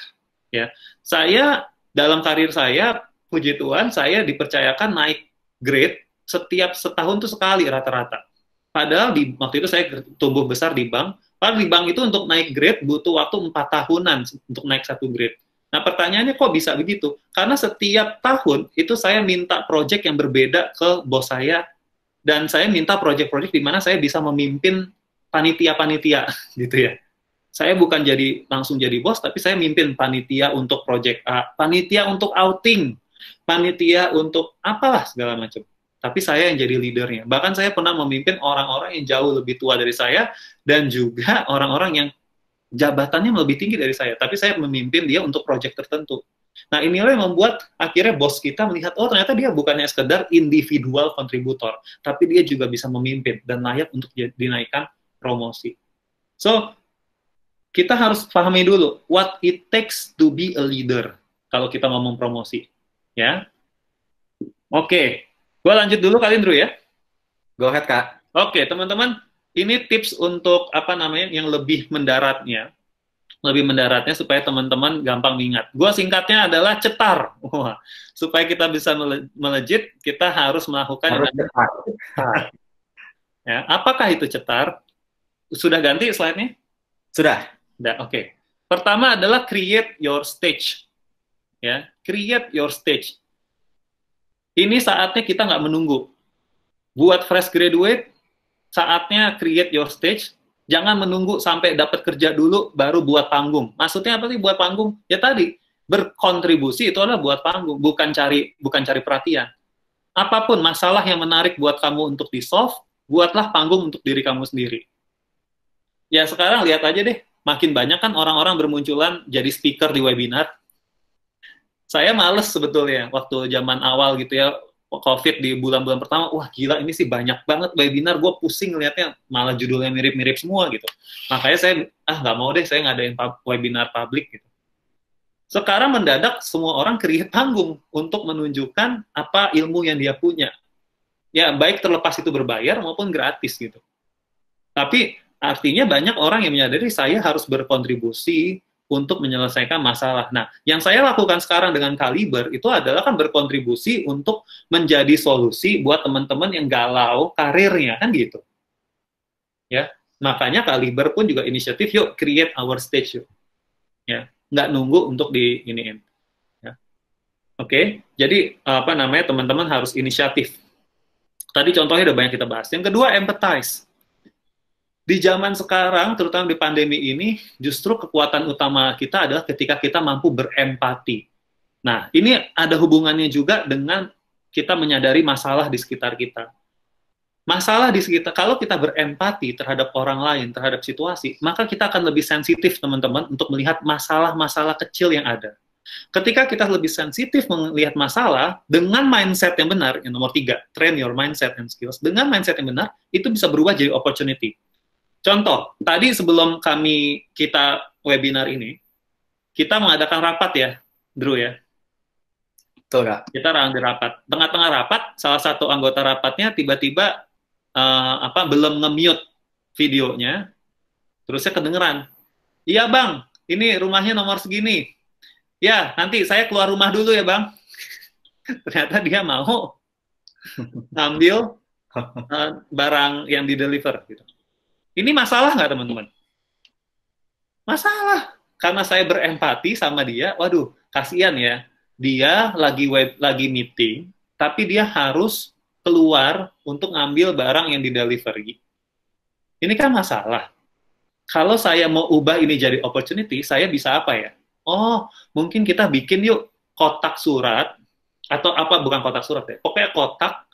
Ya, saya dalam karir saya, puji Tuhan, saya dipercayakan naik grade setiap setahun tuh sekali rata-rata. Padahal waktu itu saya tumbuh besar di bank. Padahal di bank itu untuk naik grade butuh waktu 4 tahunan untuk naik 1 grade. Nah pertanyaannya kok bisa begitu? Karena setiap tahun itu saya minta project yang berbeda ke bos saya. Dan saya minta project-project di mana saya bisa memimpin panitia-panitia gitu ya. Saya bukan langsung jadi bos, tapi saya mimpin panitia untuk project A, panitia untuk outing, panitia untuk apalah segala macam. Tapi saya yang jadi leadernya. Bahkan saya pernah memimpin orang-orang yang jauh lebih tua dari saya, dan juga orang-orang yang jabatannya lebih tinggi dari saya. Tapi saya memimpin dia untuk project tertentu. Nah inilah yang membuat akhirnya bos kita melihat, oh ternyata dia bukannya sekedar individual kontributor, tapi dia juga bisa memimpin dan layak untuk dinaikkan promosi. So, kita harus pahami dulu, what it takes to be a leader, kalau kita ngomong promosi. Ya, oke. Gue lanjut dulu kali Andrew ya. Go ahead Kak. Oke, teman-teman, ini tips untuk yang lebih mendaratnya supaya teman-teman gampang mengingat. Gue singkatnya adalah cetar. Wah, supaya kita bisa melejit, kita harus melakukan cetar. Ya, apakah itu cetar? Sudah ganti slide-nya? Sudah. Oke. Pertama adalah create your stage. Ya, create your stage. Ini saatnya kita nggak menunggu. Buat fresh graduate, saatnya create your stage. Jangan menunggu sampai dapat kerja dulu baru buat panggung. Maksudnya apa sih buat panggung? Ya tadi, berkontribusi itu adalah buat panggung, bukan cari perhatian. Apapun masalah yang menarik buat kamu untuk di-solve, buatlah panggung untuk diri kamu sendiri. Ya sekarang lihat aja deh, makin banyak kan orang-orang bermunculan jadi speaker di webinar. Saya males sebetulnya waktu zaman awal gitu ya, COVID di bulan-bulan pertama, wah gila ini sih banyak banget webinar, gue pusing ngeliatnya, malah judulnya mirip-mirip semua gitu. Makanya saya, nggak mau deh, saya ngadain webinar publik gitu. Sekarang mendadak semua orang create panggung untuk menunjukkan apa ilmu yang dia punya. Ya baik terlepas itu berbayar maupun gratis gitu. Tapi artinya banyak orang yang menyadari saya harus berkontribusi untuk menyelesaikan masalah. Nah, yang saya lakukan sekarang dengan Kaliber itu adalah kan berkontribusi untuk menjadi solusi buat teman-teman yang galau karirnya, kan gitu. Ya, makanya Kaliber pun juga inisiatif, yuk create our stage yuk. Ya, nggak nunggu untuk di iniin. Ya. Oke, jadi apa namanya teman-teman harus inisiatif. Tadi contohnya udah banyak kita bahas. Yang kedua, empathize. Di zaman sekarang, terutama di pandemi ini, justru kekuatan utama kita adalah ketika kita mampu berempati. Nah, ini ada hubungannya juga dengan kita menyadari masalah di sekitar kita. Masalah di sekitar, kalau kita berempati terhadap orang lain, terhadap situasi, maka kita akan lebih sensitif, teman-teman, untuk melihat masalah-masalah kecil yang ada. Ketika kita lebih sensitif melihat masalah, dengan mindset yang benar, yang nomor 3, train your mindset and skills, dengan mindset yang benar, itu bisa berubah jadi opportunity. Contoh, tadi sebelum kita webinar ini, kita mengadakan rapat ya, Drew ya. Betul, Kak. Kita rapat. Tengah-tengah rapat, salah satu anggota rapatnya tiba-tiba belum nge-mute videonya, terusnya kedengeran. Iya bang, ini rumahnya nomor segini. Ya, nanti saya keluar rumah dulu ya bang. Ternyata dia mau ngambil barang yang di-deliver gitu. Ini masalah nggak teman-teman? Masalah. Karena saya berempati sama dia, waduh, kasihan ya. Dia lagi meeting, tapi dia harus keluar untuk ngambil barang yang di-delivery. Ini kan masalah. Kalau saya mau ubah ini jadi opportunity, saya bisa apa ya? Oh, mungkin kita bikin yuk kotak surat, atau apa, bukan kotak surat ya, pokoknya kotak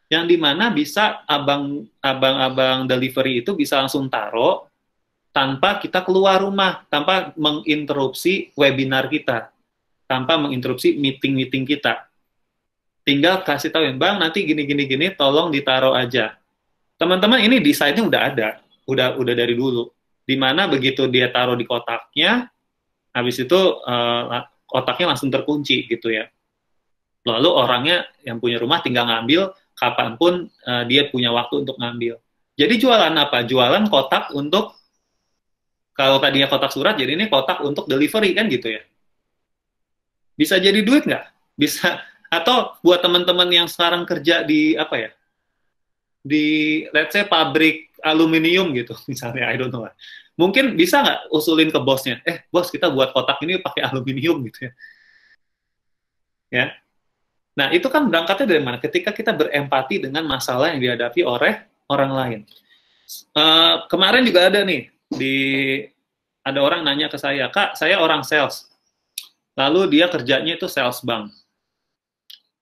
yang dimana bisa abang-abang delivery itu bisa langsung taruh tanpa kita keluar rumah, tanpa menginterupsi webinar kita, tanpa menginterupsi meeting-meeting kita. Tinggal kasih tahu, bang, nanti gini, tolong ditaruh aja. Teman-teman, ini desainnya udah ada, udah dari dulu. Dimana begitu dia taruh di kotaknya, habis itu kotaknya langsung terkunci gitu ya. Lalu orangnya yang punya rumah tinggal ngambil kapanpun dia punya waktu untuk ngambil. Jadi jualan apa? Jualan kotak untuk, kalau tadinya kotak surat, jadi ini kotak untuk delivery kan gitu ya. Bisa jadi duit nggak? Bisa. Atau buat teman-teman yang sekarang kerja di apa ya? Di let's say pabrik aluminium gitu misalnya, I don't know lah. Mungkin bisa nggak usulin ke bosnya, bos kita buat kotak ini pakai aluminium gitu ya. Ya. Nah, itu kan berangkatnya dari mana? Ketika kita berempati dengan masalah yang dihadapi oleh orang lain. Kemarin juga ada nih, ada orang nanya ke saya, Kak, saya orang sales. Lalu dia kerjanya itu sales bank.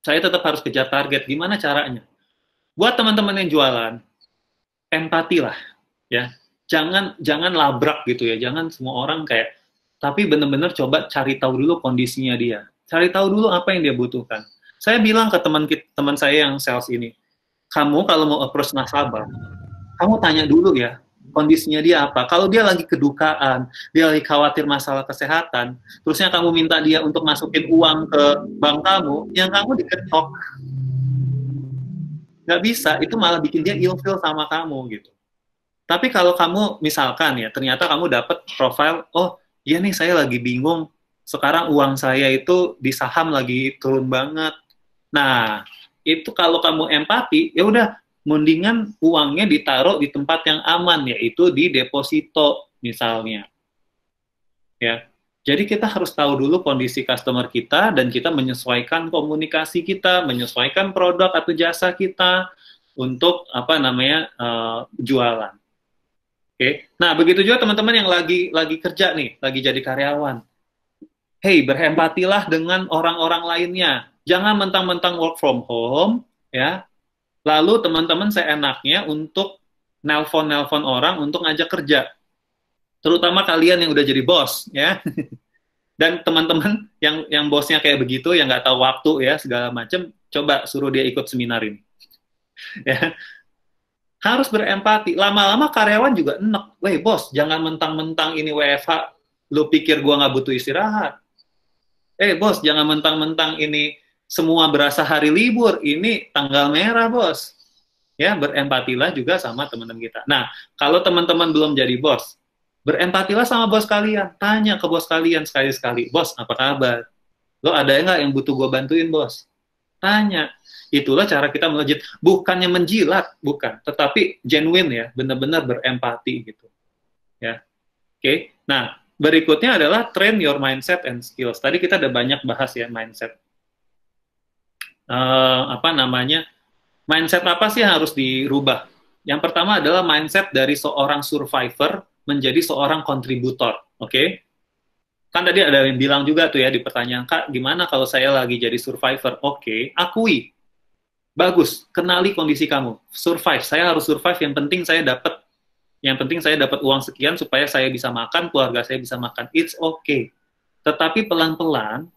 Saya tetap harus kejar target. Gimana caranya? Buat teman-teman yang jualan, empatilah, ya. Jangan labrak gitu ya. Jangan semua orang kayak, tapi benar-benar coba cari tahu dulu kondisinya dia. Cari tahu dulu apa yang dia butuhkan. Saya bilang ke teman saya yang sales ini, kamu kalau mau approach nasabah, kamu tanya dulu ya, kondisinya dia apa. Kalau dia lagi kedukaan, dia lagi khawatir masalah kesehatan, terusnya kamu minta dia untuk masukin uang ke bank kamu, yang kamu diketok. Nggak bisa, itu malah bikin dia ilfeel sama kamu gitu. Tapi kalau kamu, misalkan ya, ternyata kamu dapat profile, oh iya nih saya lagi bingung, sekarang uang saya itu di saham lagi turun banget. Nah, itu kalau kamu empati, ya udah, mendingan uangnya ditaruh di tempat yang aman, yaitu di deposito misalnya. Ya, jadi kita harus tahu dulu kondisi customer kita dan kita menyesuaikan komunikasi kita, menyesuaikan produk atau jasa kita untuk apa namanya jualan. Oke. Nah, begitu juga teman-teman yang lagi kerja nih, lagi jadi karyawan. Hey, berempatilah dengan orang-orang lainnya. Jangan mentang-mentang work from home, ya. Lalu teman-teman seenaknya untuk nelpon orang untuk ngajak kerja. Terutama kalian yang udah jadi bos, ya. Dan teman-teman yang bosnya kayak begitu, yang nggak tahu waktu ya segala macam, coba suruh dia ikut seminar ini. Ya. Harus berempati. Lama-lama karyawan juga enek. Weh bos, jangan mentang-mentang ini WFH, lu pikir gua nggak butuh istirahat. Bos, jangan mentang-mentang ini semua berasa hari libur, ini tanggal merah bos. Ya, berempatilah juga sama teman-teman kita. Nah, kalau teman-teman belum jadi bos, berempatilah sama bos kalian. Tanya ke bos kalian sekali-sekali, bos apa kabar? Lo ada nggak yang butuh gue bantuin bos? Tanya. Itulah cara kita melejit. Bukannya menjilat, bukan. Tetapi genuine ya, benar-benar berempati gitu. Ya, oke. Nah, berikutnya adalah train your mindset and skills. Tadi kita udah banyak bahas ya mindset. Apa namanya? Mindset apa sih yang harus dirubah? Yang pertama adalah mindset dari seorang survivor menjadi seorang kontributor. Oke? Kan tadi ada yang bilang juga tuh ya di pertanyaan, Kak, gimana kalau saya lagi jadi survivor? Oke, akui. Bagus, kenali kondisi kamu. Survive, saya harus survive. Yang penting saya dapat uang sekian supaya saya bisa makan, keluarga saya bisa makan. It's okay. Tetapi pelan-pelan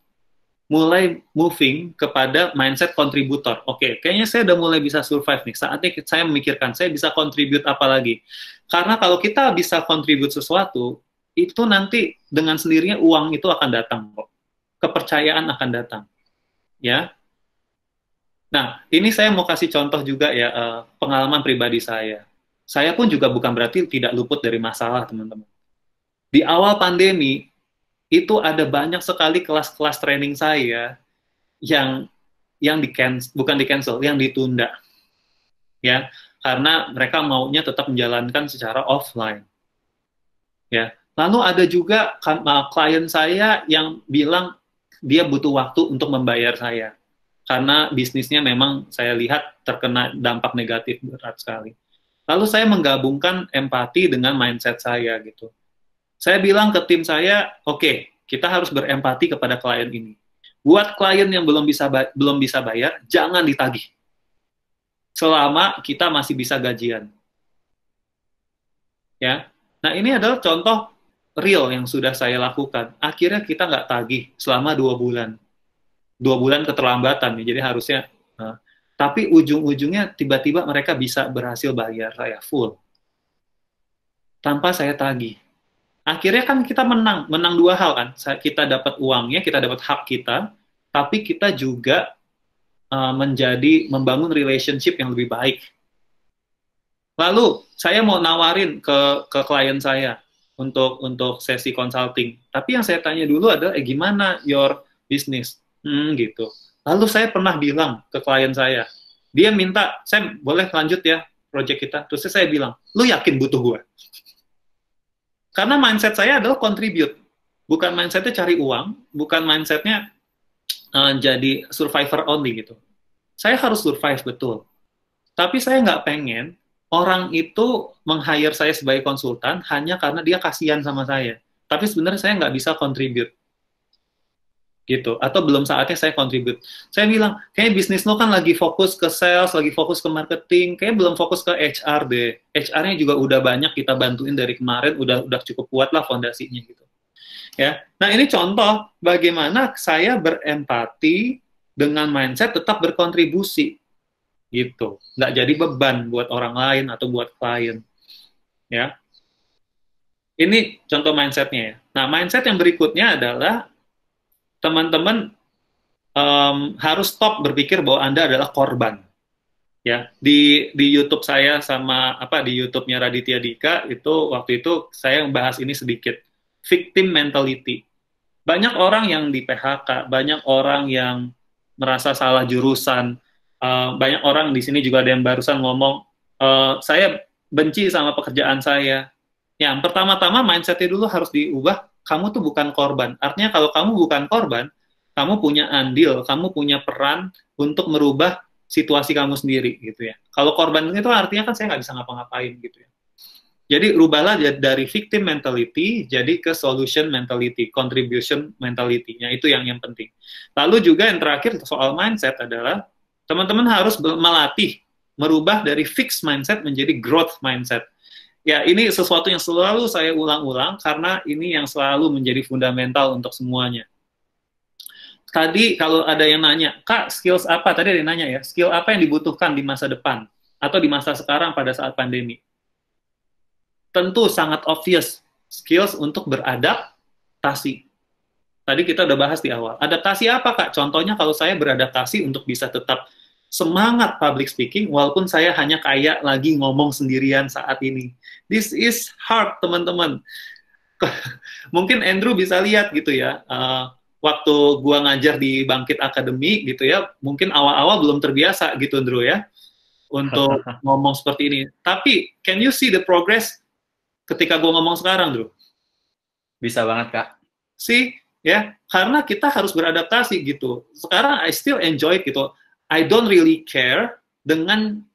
mulai moving kepada mindset kontributor. Oke, kayaknya saya udah mulai bisa survive nih. Saatnya saya memikirkan saya bisa contribute apa lagi. Karena kalau kita bisa contribute sesuatu, itu nanti dengan sendirinya uang itu akan datang kok. Kepercayaan akan datang. Ya. Nah, ini saya mau kasih contoh juga ya, pengalaman pribadi saya. Saya pun juga bukan berarti tidak luput dari masalah, teman-teman. Di awal pandemi, itu ada banyak sekali kelas-kelas training saya yang bukan di-cancel, yang ditunda. Ya, karena mereka maunya tetap menjalankan secara offline. Ya. Lalu ada juga klien saya yang bilang dia butuh waktu untuk membayar saya. Karena bisnisnya memang saya lihat terkena dampak negatif berat sekali. Lalu saya menggabungkan empati dengan mindset saya gitu. Saya bilang ke tim saya, oke, kita harus berempati kepada klien ini. Buat klien yang belum bisa bayar, jangan ditagih. Selama kita masih bisa gajian. Ya. Nah, ini adalah contoh real yang sudah saya lakukan. Akhirnya kita nggak tagih selama 2 bulan. 2 bulan keterlambatan, jadi harusnya. Tapi ujung-ujungnya tiba-tiba mereka bisa berhasil bayar saya full. Tanpa saya tagih. Akhirnya kan kita menang 2 hal kan. Kita dapat uangnya, kita dapat hak kita, tapi kita juga membangun relationship yang lebih baik. Lalu saya mau nawarin ke klien saya untuk sesi consulting. Tapi yang saya tanya dulu adalah, gimana your business? Gitu. Lalu saya pernah bilang ke klien saya, dia minta, saya boleh lanjut ya project kita. Terus saya bilang, lu yakin butuh gue? Karena mindset saya adalah contribute. Bukan mindsetnya cari uang, bukan mindsetnya jadi survivor only gitu. Saya harus survive betul. Tapi saya nggak pengen orang itu meng-hire saya sebagai konsultan hanya karena dia kasihan sama saya. Tapi sebenarnya saya nggak bisa contribute. Gitu, atau belum saatnya saya contribute. Saya bilang, kayak bisnis lo kan lagi fokus ke sales, lagi fokus ke marketing, kayak belum fokus ke HR deh. HR-nya juga udah banyak kita bantuin dari kemarin, udah cukup kuat lah fondasinya gitu. Ya, nah ini contoh bagaimana saya berempati dengan mindset tetap berkontribusi, gitu. Nggak jadi beban buat orang lain atau buat klien. Ya, ini contoh mindsetnya ya. Nah, mindset yang berikutnya adalah teman-teman harus stop berpikir bahwa Anda adalah korban. Ya, di YouTube saya sama di YouTube-nya Raditya Dika itu waktu itu saya membahas ini sedikit. Victim mentality. Banyak orang yang di PHK, banyak orang yang merasa salah jurusan, banyak orang di sini juga ada yang barusan ngomong, saya benci sama pekerjaan saya. Yang pertama-tama mindset-nya dulu harus diubah. Kamu tuh bukan korban. Artinya kalau kamu bukan korban, kamu punya andil, kamu punya peran untuk merubah situasi kamu sendiri gitu ya. Kalau korban itu artinya kan saya nggak bisa ngapa-ngapain gitu ya. Jadi rubahlah dari victim mentality jadi ke solution mentality, contribution mentality-nya itu yang penting. Lalu juga yang terakhir soal mindset adalah teman-teman harus melatih merubah dari fixed mindset menjadi growth mindset. Ya, ini sesuatu yang selalu saya ulang-ulang karena ini yang selalu menjadi fundamental untuk semuanya. Tadi kalau ada yang nanya, Kak, skills apa? Tadi ada yang nanya ya, skill apa yang dibutuhkan di masa depan atau di masa sekarang pada saat pandemi? Tentu sangat obvious, skills untuk beradaptasi. Tadi kita udah bahas di awal. Adaptasi apa, Kak? Contohnya kalau saya beradaptasi untuk bisa tetap semangat public speaking, walaupun saya hanya kayak lagi ngomong sendirian saat ini. This is hard, teman-teman. Mungkin Andrew bisa lihat gitu ya, waktu gua ngajar di Bangkit Academy gitu ya, mungkin awal-awal belum terbiasa gitu, Andrew ya, untuk ngomong seperti ini. Tapi, can you see the progress ketika gua ngomong sekarang, Andrew? Bisa banget, Kak. See, ya, karena kita harus beradaptasi gitu. Sekarang I still enjoy gitu. I don't really care dengan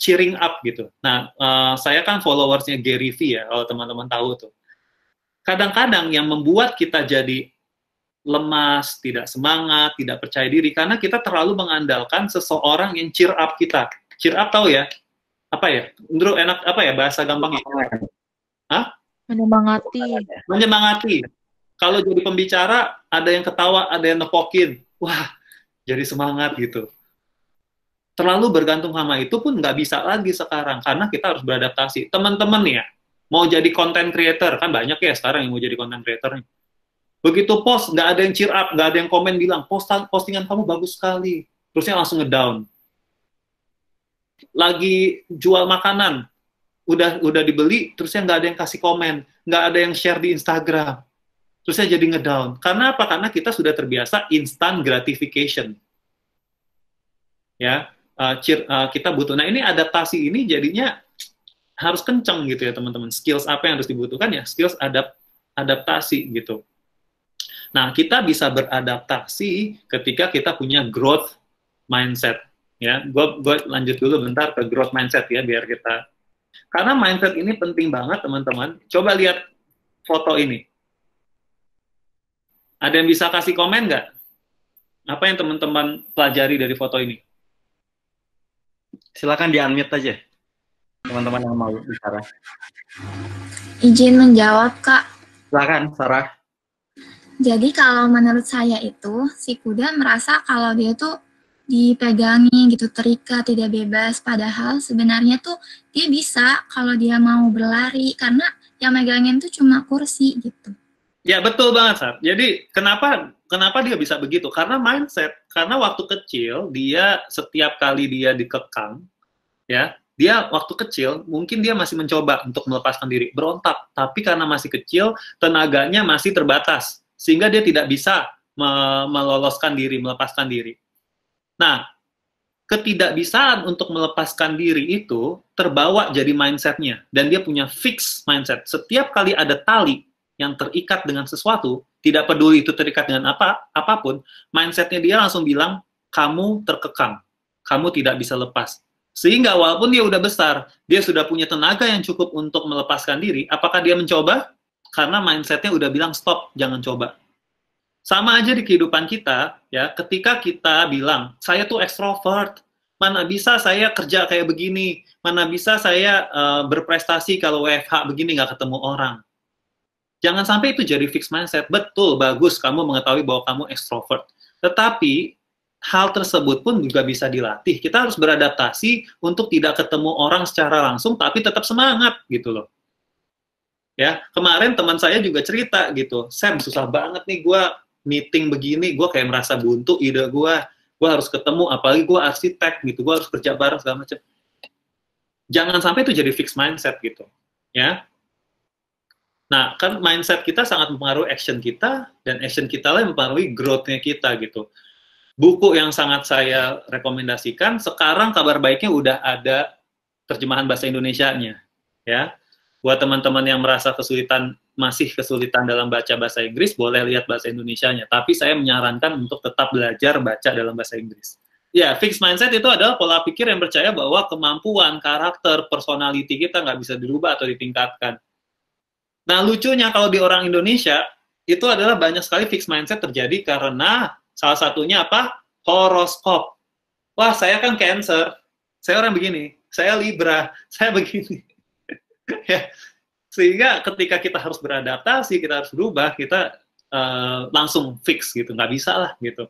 cheering up gitu. Nah, saya kan followersnya Gary V ya, kalau teman-teman tahu tuh. Kadang-kadang yang membuat kita jadi lemas, tidak semangat, tidak percaya diri, karena kita terlalu mengandalkan seseorang yang cheer up kita. Cheer up tahu ya? Apa ya? Menurut enak apa ya bahasa gampangnya? Hah? Menyemangati. Menyemangati. Kalau jadi pembicara, ada yang ketawa, ada yang nepokin. Wah, jadi semangat gitu. Terlalu bergantung sama itu pun nggak bisa lagi sekarang, karena kita harus beradaptasi. Teman-teman ya, mau jadi content creator, kan banyak ya sekarang yang mau jadi content creator. Begitu post, nggak ada yang cheer up, nggak ada yang komen bilang, postingan kamu bagus sekali. Terusnya langsung ngedown. Lagi jual makanan, udah dibeli, terusnya nggak ada yang kasih komen, nggak ada yang share di Instagram. Terusnya jadi ngedown. Karena apa? Karena kita sudah terbiasa instant gratification. Ya, kita butuh. Nah, ini adaptasi ini jadinya harus kenceng gitu ya, teman-teman. Skills apa yang harus dibutuhkan ya? Skills adaptasi gitu. Nah, kita bisa beradaptasi ketika kita punya growth mindset. Ya, gue lanjut dulu bentar ke growth mindset ya, biar kita. Karena mindset ini penting banget, teman-teman. Coba lihat foto ini. Ada yang bisa kasih komen nggak? Apa yang teman-teman pelajari dari foto ini? Silakan di-unmute aja, teman-teman yang mau bicara. Izin menjawab, Kak. Silakan, Sarah. Jadi kalau menurut saya itu, si kuda merasa kalau dia tuh dipegangi gitu, terikat, tidak bebas. Padahal sebenarnya tuh dia bisa kalau dia mau berlari, karena yang megangin tuh cuma kursi gitu. Ya, betul banget, Sar. Jadi, kenapa dia bisa begitu? Karena mindset. Karena waktu kecil, dia setiap kali dia dikekang, ya, dia waktu kecil, mungkin dia masih mencoba untuk melepaskan diri, berontak. Tapi karena masih kecil, tenaganya masih terbatas. Sehingga dia tidak bisa meloloskan diri, melepaskan diri. Nah, ketidakbisaan untuk melepaskan diri itu terbawa jadi mindsetnya. Dan dia punya fixed mindset. Setiap kali ada tali yang terikat dengan sesuatu, tidak peduli itu terikat dengan apapun, mindsetnya dia langsung bilang, kamu terkekang, kamu tidak bisa lepas. Sehingga walaupun dia udah besar, dia sudah punya tenaga yang cukup untuk melepaskan diri, apakah dia mencoba? Karena mindsetnya udah bilang, stop, jangan coba. Sama aja di kehidupan kita, ya, ketika kita bilang, saya tuh ekstrovert, mana bisa saya kerja kayak begini, mana bisa saya berprestasi kalau WFH begini, nggak ketemu orang. Jangan sampai itu jadi fixed mindset. Betul, bagus kamu mengetahui bahwa kamu ekstrovert. Tetapi, hal tersebut pun juga bisa dilatih. Kita harus beradaptasi untuk tidak ketemu orang secara langsung, tapi tetap semangat, gitu loh. Ya, kemarin teman saya juga cerita gitu, Sam, susah banget nih gue meeting begini, gue kayak merasa buntu ide gue harus ketemu, apalagi gue arsitek gitu, gue harus kerja bareng segala macam. Jangan sampai itu jadi fixed mindset gitu, ya. Nah, kan mindset kita sangat mempengaruhi action kita, dan action kita lah yang mempengaruhi growth-nya kita, gitu. Buku yang sangat saya rekomendasikan, sekarang kabar baiknya udah ada terjemahan bahasa Indonesianya, ya. Buat teman-teman yang merasa masih kesulitan dalam baca bahasa Inggris, boleh lihat bahasa Indonesianya. Tapi saya menyarankan untuk tetap belajar baca dalam bahasa Inggris. Ya, fixed mindset itu adalah pola pikir yang percaya bahwa kemampuan, karakter, personality kita nggak bisa dirubah atau ditingkatkan. Nah, lucunya kalau di orang Indonesia, itu adalah banyak sekali fixed mindset terjadi karena salah satunya apa? Horoskop. Wah, saya kan Cancer, saya orang begini, saya Libra, saya begini. Ya, sehingga ketika kita harus beradaptasi, kita harus berubah, kita langsung fix gitu, nggak bisa lah gitu.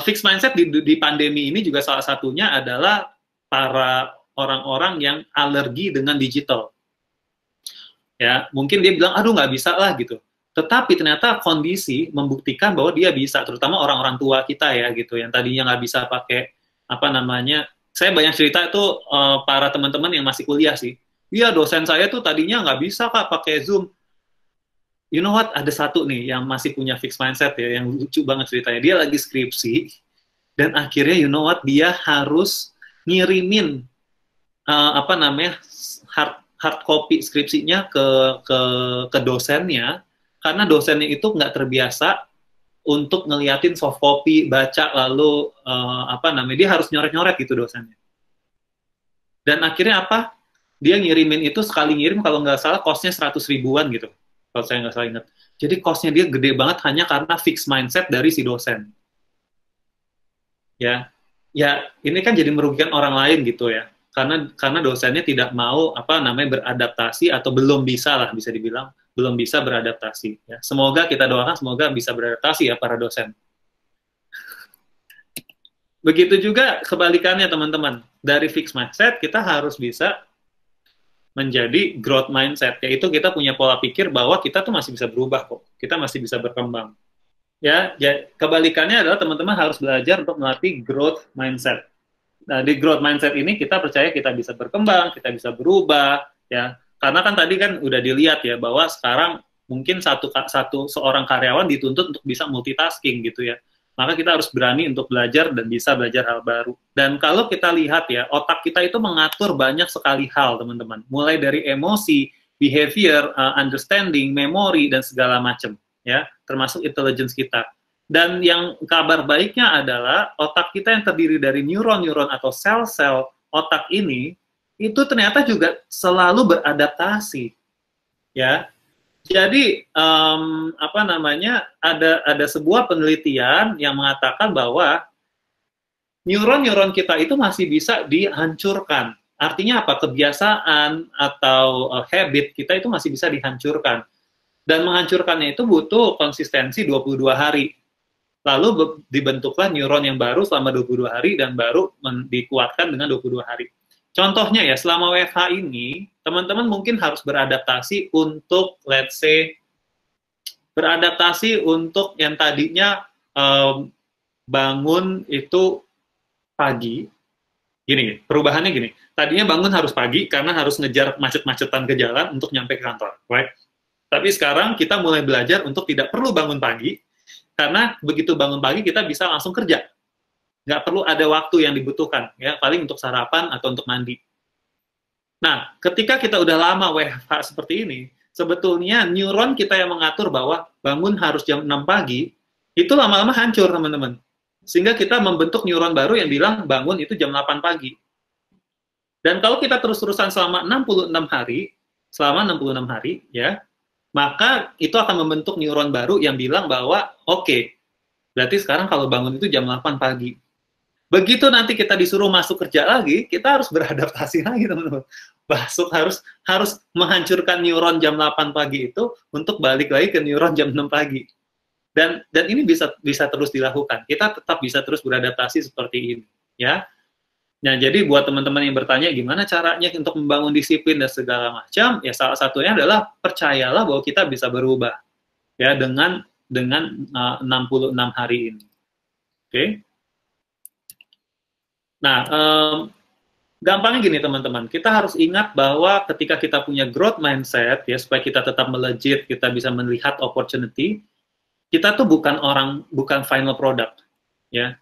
Fixed mindset di pandemi ini juga salah satunya adalah para orang-orang yang alergi dengan digital. Ya, mungkin dia bilang, aduh nggak bisa lah gitu. Tetapi ternyata kondisi membuktikan bahwa dia bisa, terutama orang-orang tua kita ya gitu, yang tadinya nggak bisa pakai apa namanya. Saya banyak cerita itu para teman-teman yang masih kuliah sih. Iya, dosen saya tuh tadinya nggak bisa Kak pakai Zoom. You know what? Ada satu nih yang masih punya fixed mindset ya, yang lucu banget ceritanya. Dia lagi skripsi, dan akhirnya you know what? Dia harus ngirimin apa namanya hard copy skripsinya ke dosennya, karena dosennya itu nggak terbiasa untuk ngeliatin soft copy, baca, lalu apa namanya, dia harus nyoret-nyoret gitu dosennya. Dan akhirnya apa? Dia ngirimin itu, sekali ngirim kalau nggak salah costnya 100 ribuan gitu, kalau saya nggak salah ingat. Jadi costnya dia gede banget hanya karena fixed mindset dari si dosen. Ya, ya ini kan jadi merugikan orang lain gitu ya. Karena dosennya tidak mau apa namanya beradaptasi, atau belum bisa lah, bisa dibilang belum bisa beradaptasi ya. Semoga kita doakan semoga bisa beradaptasi ya para dosen. Begitu juga kebalikannya teman-teman. Dari fixed mindset kita harus bisa menjadi growth mindset, yaitu kita punya pola pikir bahwa kita tuh masih bisa berubah kok. Kita masih bisa berkembang. Ya, kebalikannya adalah teman-teman harus belajar untuk melatih growth mindset. Nah, di growth mindset ini kita percaya kita bisa berkembang, kita bisa berubah, ya. Karena kan tadi kan udah dilihat ya bahwa sekarang mungkin seorang karyawan dituntut untuk bisa multitasking gitu ya. Maka kita harus berani untuk belajar dan bisa belajar hal baru. Dan kalau kita lihat ya, otak kita itu mengatur banyak sekali hal, teman-teman. Mulai dari emosi, behavior, understanding, memori, dan segala macam, ya, termasuk intelligence kita. Dan yang kabar baiknya adalah otak kita yang terdiri dari neuron-neuron atau sel-sel otak ini itu ternyata juga selalu beradaptasi, ya. Jadi apa namanya, ada sebuah penelitian yang mengatakan bahwa neuron-neuron kita itu masih bisa dihancurkan. Artinya apa? Kebiasaan atau habit kita itu masih bisa dihancurkan. Dan menghancurkannya itu butuh konsistensi 22 hari. Lalu dibentuklah neuron yang baru selama 22 hari dan baru dikuatkan dengan 22 hari. Contohnya ya, selama WFH ini, teman-teman mungkin harus beradaptasi untuk, let's say, beradaptasi untuk yang tadinya bangun itu pagi. Gini, perubahannya gini. Tadinya bangun harus pagi karena harus ngejar macet-macetan ke jalan untuk nyampe ke kantor, right? Tapi sekarang kita mulai belajar untuk tidak perlu bangun pagi, karena begitu bangun pagi kita bisa langsung kerja. Nggak perlu ada waktu yang dibutuhkan, ya, paling untuk sarapan atau untuk mandi. Nah, ketika kita udah lama WFH seperti ini, sebetulnya neuron kita yang mengatur bahwa bangun harus jam 6 pagi, itu lama-lama hancur, teman-teman. Sehingga kita membentuk neuron baru yang bilang bangun itu jam 8 pagi. Dan kalau kita terus-terusan selama 66 hari, ya, maka itu akan membentuk neuron baru yang bilang bahwa, oke, berarti sekarang kalau bangun itu jam 8 pagi. Begitu nanti kita disuruh masuk kerja lagi, kita harus beradaptasi lagi, teman-teman. Harus menghancurkan neuron jam 8 pagi itu untuk balik lagi ke neuron jam 6 pagi. Dan ini bisa terus dilakukan. Kita tetap bisa terus beradaptasi seperti ini, ya. Nah, jadi buat teman-teman yang bertanya gimana caranya untuk membangun disiplin dan segala macam, ya salah satunya adalah percayalah bahwa kita bisa berubah, ya, dengan 66 hari ini. Oke? Nah, gampangnya gini teman-teman, kita harus ingat bahwa ketika kita punya growth mindset, ya, supaya kita tetap melejit, kita bisa melihat opportunity, kita tuh bukan final product, ya.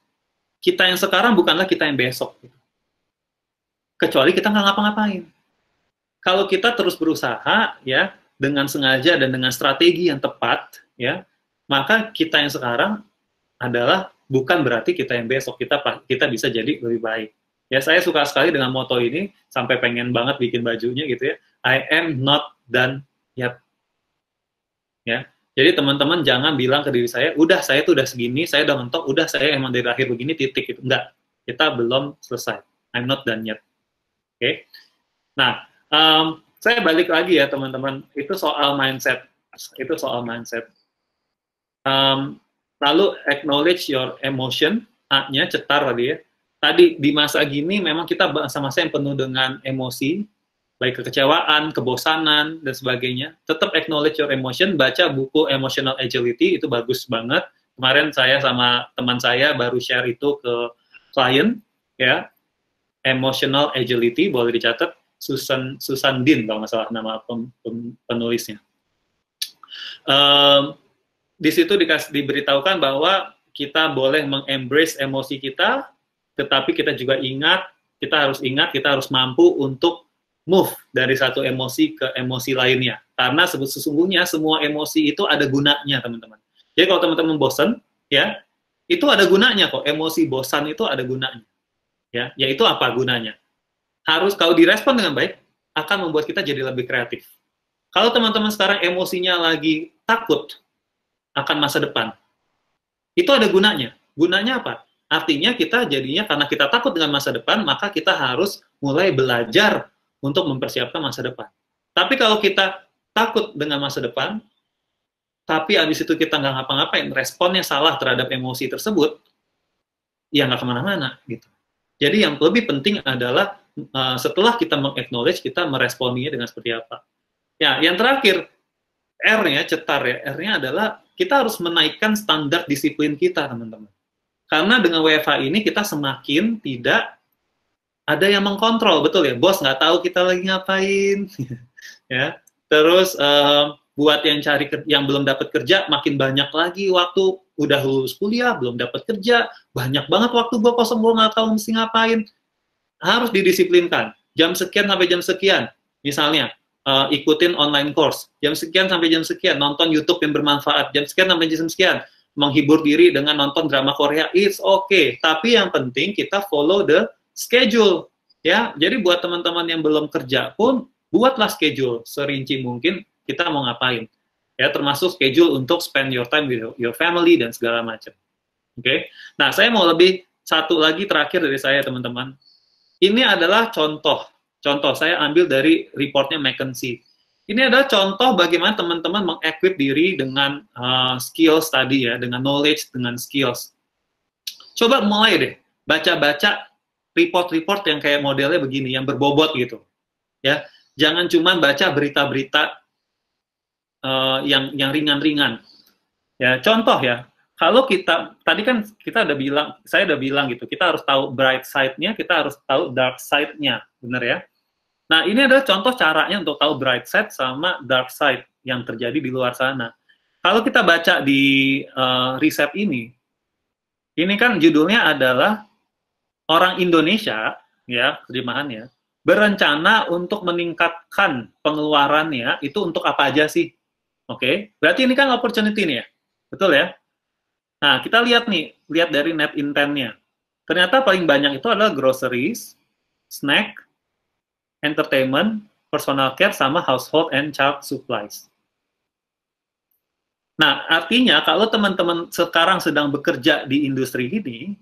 Kita yang sekarang bukanlah kita yang besok, gitu. Kecuali kita nggak ngapa-ngapain. Kalau kita terus berusaha, ya, dengan sengaja dan dengan strategi yang tepat, ya, maka kita yang sekarang adalah bukan berarti kita yang besok, kita bisa jadi lebih baik. Ya, saya suka sekali dengan moto ini, sampai pengen banget bikin bajunya gitu ya. I am not done yet. Ya, jadi teman-teman jangan bilang ke diri saya, udah saya tuh udah segini, saya udah mentok, udah saya emang dari lahir begini, titik itu. Enggak, kita belum selesai. I'm not done yet. Oke. Nah, saya balik lagi ya teman-teman, itu soal mindset. Itu soal mindset. Lalu acknowledge your emotion, A-nya cetar tadi ya. Tadi di masa gini memang kita masa-masa yang penuh dengan emosi, baik kekecewaan, kebosanan, dan sebagainya. Tetap acknowledge your emotion, baca buku Emotional Agility, itu bagus banget. Kemarin saya sama teman saya baru share itu ke klien, ya. Emotional Agility, boleh dicatat, Susan Dean, kalau nggak salah nama penulisnya. Di situ diberitahukan bahwa kita boleh mengembrace emosi kita, tetapi kita juga kita harus mampu untuk move dari satu emosi ke emosi lainnya. Karena sesungguhnya semua emosi itu ada gunanya, teman-teman. Jadi kalau teman-teman bosan, ya, itu ada gunanya kok. Emosi bosan itu ada gunanya. Ya, yaitu apa gunanya? Harus kalau direspon dengan baik, akan membuat kita jadi lebih kreatif. Kalau teman-teman sekarang emosinya lagi takut akan masa depan, itu ada gunanya. Gunanya apa? Artinya kita jadinya karena kita takut dengan masa depan, maka kita harus mulai belajar untuk mempersiapkan masa depan. Tapi kalau kita takut dengan masa depan, tapi abis itu kita nggak ngapa-ngapain, responnya salah terhadap emosi tersebut, ya nggak kemana-mana gitu. Jadi yang lebih penting adalah setelah kita meng-acknowledge, kita meresponinya dengan seperti apa. Ya, yang terakhir, R-nya, cetar ya, R-nya adalah kita harus menaikkan standar disiplin kita, teman-teman. Karena dengan WFH ini kita semakin tidak ada yang mengkontrol, betul ya, bos nggak tahu kita lagi ngapain, ya. Terus buat yang belum dapat kerja, makin banyak lagi waktu, udah lulus kuliah, belum dapat kerja, banyak banget waktu gue kosong, gue nggak tahu mesti ngapain. Harus didisiplinkan, jam sekian sampai jam sekian, misalnya, ikutin online course, jam sekian sampai jam sekian, nonton YouTube yang bermanfaat, jam sekian sampai jam sekian, menghibur diri dengan nonton drama Korea, it's okay. Tapi yang penting kita follow the schedule, ya. Jadi buat teman-teman yang belum kerja pun, buatlah schedule serinci mungkin kita mau ngapain, ya. Termasuk schedule untuk spend your time with your family dan segala macam. Oke. Nah, saya mau satu lagi terakhir dari saya, teman-teman. Ini adalah contoh saya ambil dari reportnya McKinsey. Ini adalah contoh bagaimana teman-teman meng-equip diri dengan skills tadi ya, dengan knowledge, dengan skills. Coba mulai deh, baca-baca report-report yang kayak modelnya begini, yang berbobot gitu. Ya, jangan cuma baca berita-berita yang ringan-ringan. Ya, contoh ya, kalau tadi kan saya udah bilang gitu, kita harus tahu bright side-nya, kita harus tahu dark side-nya, benar ya? Nah, ini adalah contoh caranya untuk tahu bright side sama dark side yang terjadi di luar sana. Kalau kita baca di riset ini kan judulnya adalah orang Indonesia, ya, terjemahannya, berencana untuk meningkatkan pengeluarannya, itu untuk apa aja sih? Oke, berarti ini kan opportunity nih ya, betul ya? Nah, kita lihat dari net intent-nya. Ternyata paling banyak itu adalah groceries, snack, entertainment, personal care, sama household and child supplies. Nah, artinya kalau teman-teman sekarang sedang bekerja di industri ini,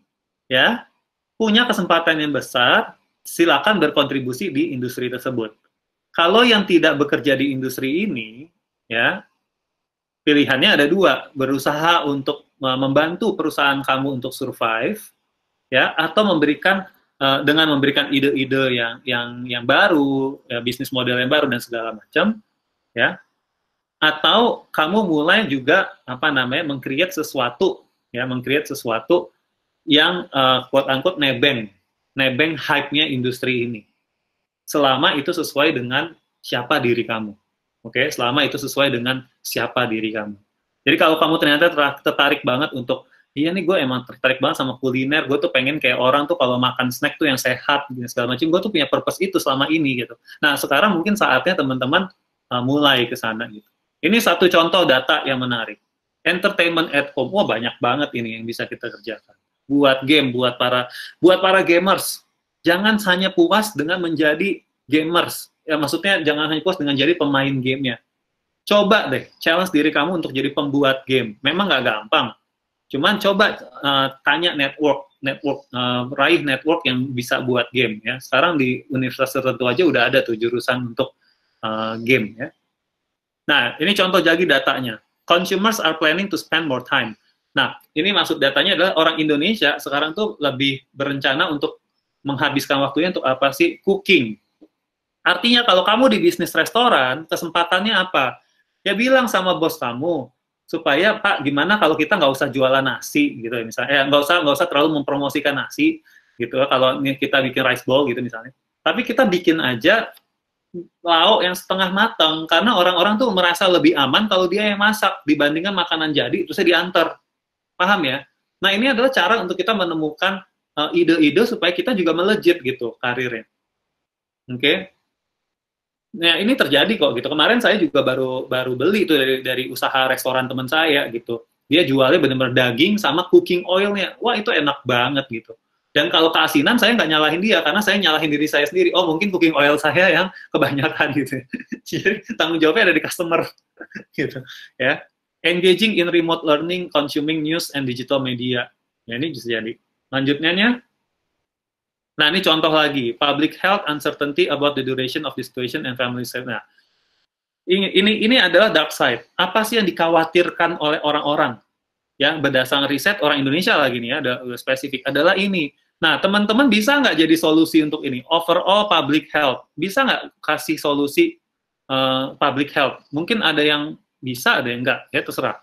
ya, punya kesempatan yang besar, silakan berkontribusi di industri tersebut. Kalau yang tidak bekerja di industri ini, ya, pilihannya ada dua, berusaha untuk membantu perusahaan kamu untuk survive, ya, atau dengan memberikan ide-ide yang baru, ya, bisnis model yang baru dan segala macam, ya. Atau kamu mulai juga meng-create sesuatu yang quote unquote nebeng hype-nya industri ini. Selama itu sesuai dengan siapa diri kamu. Oke, selama itu sesuai dengan siapa diri kamu. Jadi kalau kamu ternyata tertarik banget untuk iya nih, gue emang tertarik banget sama kuliner, gue tuh pengen kayak orang tuh kalau makan snack tuh yang sehat, segala macam, gue tuh punya purpose itu selama ini, gitu. Nah, sekarang mungkin saatnya teman-teman mulai ke sana, gitu. Ini satu contoh data yang menarik. Entertainment at home, wah banyak banget ini yang bisa kita kerjakan. Buat game, buat para gamers, jangan hanya puas dengan menjadi gamers. Ya maksudnya jangan hanya puas dengan jadi pemain gamenya. Coba deh, challenge diri kamu untuk jadi pembuat game. Memang nggak gampang. Cuman coba tanya raih network yang bisa buat game ya. Sekarang di universitas tertentu aja udah ada tuh jurusan untuk game ya. Nah, ini contoh jadi datanya. Consumers are planning to spend more time. Nah, ini maksud datanya adalah orang Indonesia sekarang tuh lebih berencana untuk menghabiskan waktunya untuk apa sih? Cooking. Artinya kalau kamu di bisnis restoran, kesempatannya apa? Ya bilang sama bos kamu, supaya Pak, gimana kalau kita nggak usah jualan nasi gitu ya misalnya, nggak usah terlalu mempromosikan nasi gitu. Kalau kita bikin rice bowl gitu misalnya, tapi kita bikin aja lauk yang setengah matang, karena orang-orang tuh merasa lebih aman kalau dia yang masak dibandingkan makanan jadi terusnya diantar. Paham ya? Nah, ini adalah cara untuk kita menemukan ide-ide supaya kita juga melejit gitu karirnya. Oke. Nah, ini terjadi kok gitu. Kemarin saya juga baru beli itu dari usaha restoran teman saya gitu. Dia jualnya benar-benar daging sama cooking oilnya. Wah, itu enak banget gitu. Dan kalau keasinan, saya nggak nyalahin dia, karena saya nyalahin diri saya sendiri. Oh, mungkin cooking oil saya yang kebanyakan gitu. Jadi, tanggung jawabnya ada di customer. Gitu, ya. Engaging in remote learning, consuming news and digital media. Ya, ini bisa jadi. Lanjutnya, nah ini contoh lagi. Public health uncertainty about the duration of the situation and family safety. Nah, ini adalah dark side. Apa sih yang dikhawatirkan oleh orang-orang? Ya, berdasarkan riset orang Indonesia lagi nih ya, ada spesifik adalah ini. Nah, teman-teman bisa nggak jadi solusi untuk ini? Overall public health, bisa nggak kasih solusi public health? Mungkin ada yang bisa, ada yang enggak, ya terserah.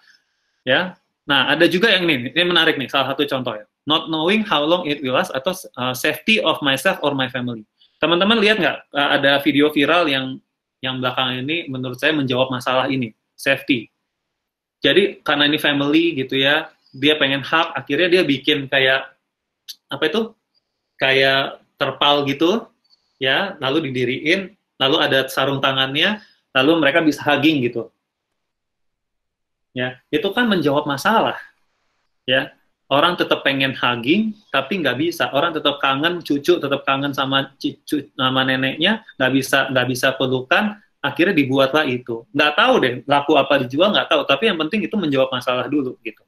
Ya, nah ada juga yang ini menarik nih, salah satu contoh ya. Not knowing how long it will last atau safety of myself or my family. Teman-teman lihat nggak ada video viral yang belakangan ini menurut saya menjawab masalah ini, safety. Jadi karena ini family gitu ya, dia pengen hak, akhirnya dia bikin kayak apa itu? Kayak terpal gitu, ya, lalu didiriin, lalu ada sarung tangannya, lalu mereka bisa hugging gitu. Ya, itu kan menjawab masalah. Ya, orang tetap pengen hugging, tapi nggak bisa. Orang tetap kangen cucu, tetap kangen sama neneknya, nggak bisa pelukan. Akhirnya dibuatlah itu. Nggak tahu deh, laku apa dijual nggak tahu. Tapi yang penting itu menjawab masalah dulu gitu.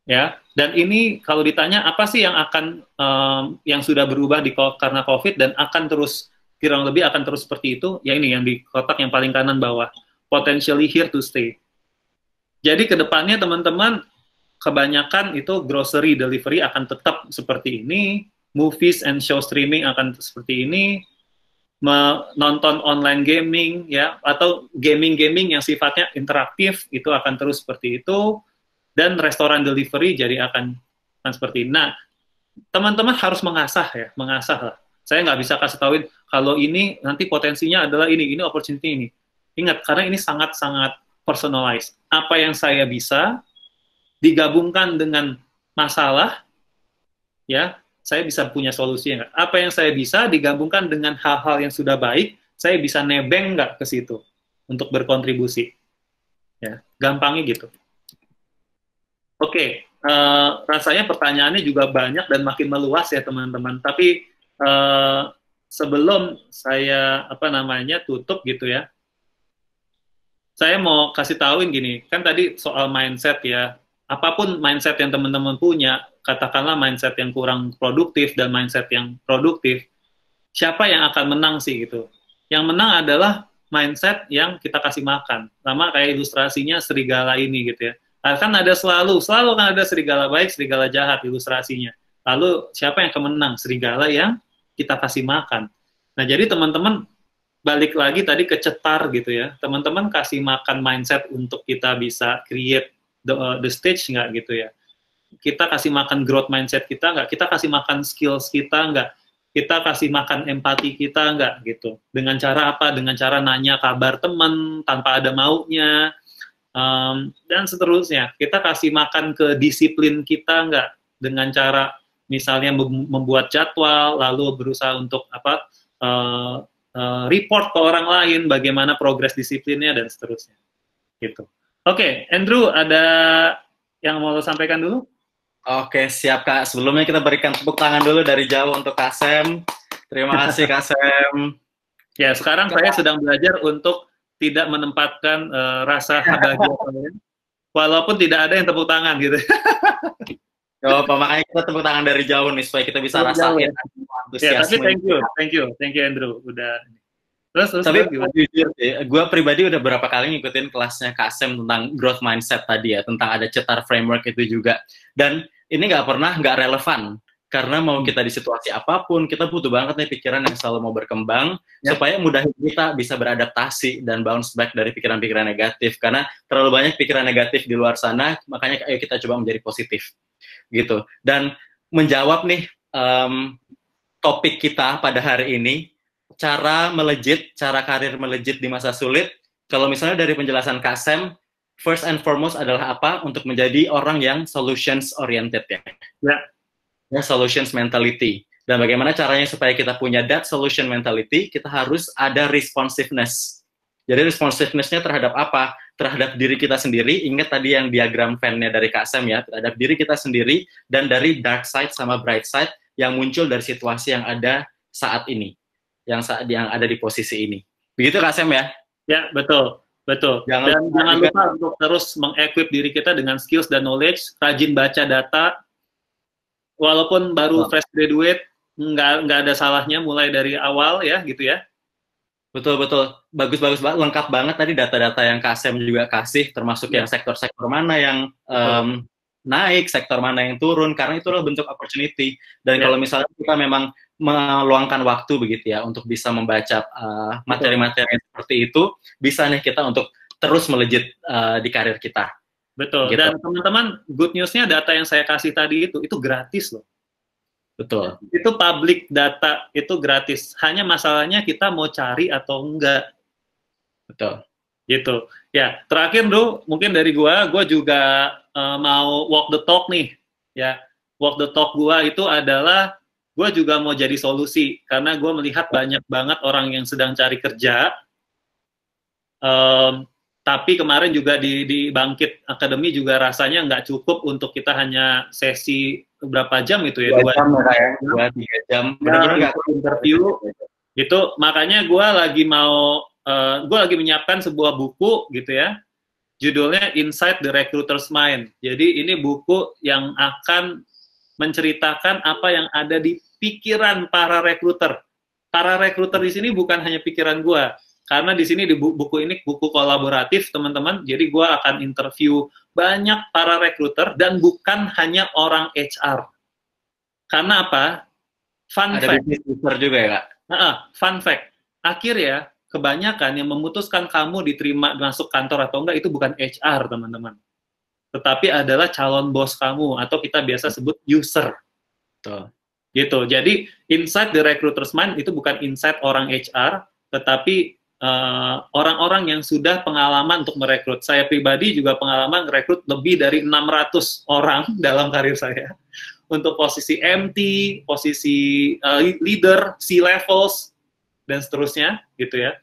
Ya, dan ini kalau ditanya apa sih yang akan yang sudah berubah karena COVID dan akan terus kurang lebih akan terus seperti itu, ya ini yang di kotak yang paling kanan bawah, potentially here to stay. Jadi kedepannya teman-teman kebanyakan itu grocery delivery akan tetap seperti ini, movies and show streaming akan seperti ini, menonton online gaming ya atau gaming yang sifatnya interaktif itu akan terus seperti itu. Dan restoran delivery jadi akan seperti ini. Nah, teman-teman harus mengasah lah. Saya nggak bisa kasih tahuin kalau ini nanti potensinya adalah ini opportunity ini. Ingat, karena ini sangat-sangat personalized. Apa yang saya bisa digabungkan dengan masalah, ya, saya bisa punya solusi nggak? Apa yang saya bisa digabungkan dengan hal-hal yang sudah baik, saya bisa nebeng nggak ke situ untuk berkontribusi. Ya, gampangnya gitu. Oke, rasanya pertanyaannya juga banyak dan makin meluas ya teman-teman. Tapi sebelum saya tutup gitu ya, saya mau kasih tahuin gini, kan tadi soal mindset ya. Apapun mindset yang teman-teman punya, katakanlah mindset yang kurang produktif dan mindset yang produktif, siapa yang akan menang sih gitu? Yang menang adalah mindset yang kita kasih makan. Sama kayak ilustrasinya serigala ini gitu ya. Kan ada selalu kan ada serigala baik, serigala jahat ilustrasinya. Lalu siapa yang akan menang? Serigala yang kita kasih makan. Nah, jadi teman-teman balik lagi tadi ke cetar gitu ya. Teman-teman kasih makan mindset untuk kita bisa create the stage nggak gitu ya. Kita kasih makan growth mindset kita nggak? Kita kasih makan skills kita nggak? Kita kasih makan empati kita nggak gitu. Dengan cara apa? Dengan cara nanya kabar teman tanpa ada maunya. Dan seterusnya, kita kasih makan ke disiplin kita nggak dengan cara misalnya membuat jadwal lalu berusaha untuk report ke orang lain bagaimana progres disiplinnya dan seterusnya gitu. Oke, Andrew, ada yang mau lo sampaikan dulu? Oke, siap Kak. Sebelumnya kita berikan tepuk tangan dulu dari jauh untuk Kak Sam. Terima kasih Kak Sam. Ya, sekarang saya sedang belajar untuk tidak menempatkan rasa bahagia kalian, walaupun tidak ada yang tepuk tangan gitu. Oh, makanya kita tepuk tangan dari jauh nih supaya kita bisa rasain Ya, tapi thank you Andrew udah. Terus tapi jujur gue pribadi udah berapa kali ngikutin kelasnya Kak Sam tentang growth mindset tadi ya, tentang ada cetar framework itu juga. Dan ini nggak relevan karena mau kita di situasi apapun, kita butuh banget nih pikiran yang selalu mau berkembang supaya mudah kita bisa beradaptasi dan bounce back dari pikiran-pikiran negatif. Karena terlalu banyak pikiran negatif di luar sana, makanya ayo kita coba menjadi positif gitu. Dan menjawab nih topik kita pada hari ini, cara karir melejit di masa sulit. Kalau misalnya dari penjelasan Kak Sam, first and foremost adalah apa? Untuk menjadi orang yang solutions oriented ya. Ya, solutions mentality. Dan bagaimana caranya supaya kita punya that solution mentality? Kita harus ada responsiveness. Jadi responsiveness-nya terhadap apa? Terhadap diri kita sendiri. Ingat tadi yang diagram Venn-nya dari Kak Sam ya, terhadap diri kita sendiri dan dari dark side sama bright side yang muncul dari situasi yang ada saat ini. Yang ada di posisi ini. Begitu Kak Sam ya? Ya, betul. Jangan lupa untuk terus mengequip diri kita dengan skills dan knowledge, rajin baca data, walaupun baru fresh graduate, nggak ada salahnya mulai dari awal ya, gitu ya. Betul. Bagus banget, lengkap banget tadi data-data yang Kak Sam juga kasih, termasuk yang sektor-sektor mana yang naik, sektor mana yang turun, karena itulah bentuk opportunity. Dan kalau misalnya kita memang meluangkan waktu begitu ya untuk bisa membaca materi-materi seperti itu, bisa nih kita untuk terus melejit di karir kita. Betul. Gitu. Dan teman-teman, good news-nya data yang saya kasih tadi itu gratis loh. Betul. Itu public data, itu gratis. Hanya masalahnya kita mau cari atau enggak. Betul. Gitu. Ya, terakhir Bro, mungkin dari gua juga mau walk the talk nih. Ya, walk the talk gua itu adalah gua juga mau jadi solusi karena gua melihat banyak banget orang yang sedang cari kerja. Tapi kemarin juga di Bangkit Academy juga rasanya nggak cukup untuk kita hanya sesi berapa jam itu ya? 2 jam ya, 2-3 jam. Benar-benar interview. Gitu, makanya gue lagi menyiapkan sebuah buku gitu ya, judulnya Inside the Recruiter's Mind. Jadi ini buku yang akan menceritakan apa yang ada di pikiran para rekruter. Para rekruter di sini bukan hanya pikiran gue, karena di sini di buku ini buku kolaboratif teman-teman. Jadi gue akan interview banyak para rekruter dan bukan hanya orang HR. Karena apa? Fun fact. Ada business juga ya Kak? Fun fact. Akhirnya kebanyakan yang memutuskan kamu diterima masuk kantor atau enggak itu bukan HR teman-teman. Tetapi adalah calon bos kamu atau kita biasa sebut user. Betul. Gitu. Jadi inside the recruiter's mind itu bukan inside orang HR, tetapi orang-orang yang sudah pengalaman untuk merekrut. Saya pribadi juga pengalaman merekrut lebih dari 600 orang dalam karir saya. Untuk posisi MT, posisi leader, C-levels, dan seterusnya, gitu ya.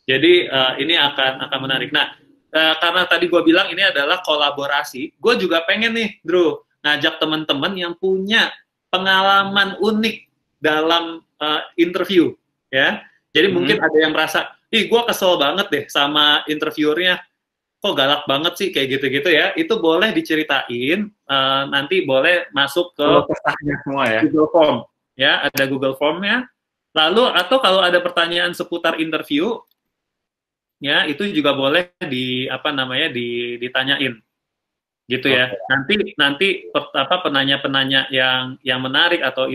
Jadi ini akan menarik. Nah, karena tadi gue bilang ini adalah kolaborasi, gue juga pengen nih, Drew, ngajak teman-teman yang punya pengalaman unik dalam interview, ya. Jadi mungkin ada yang merasa, gue kesel banget deh sama interviewernya, kok galak banget sih kayak gitu-gitu ya. Itu boleh diceritain, nanti boleh masuk ke semua ya. Google Form, ya ada Google Form-nya. Lalu atau kalau ada pertanyaan seputar interview, ya itu juga boleh ditanyain, gitu ya. Nanti penanya-penanya yang menarik atau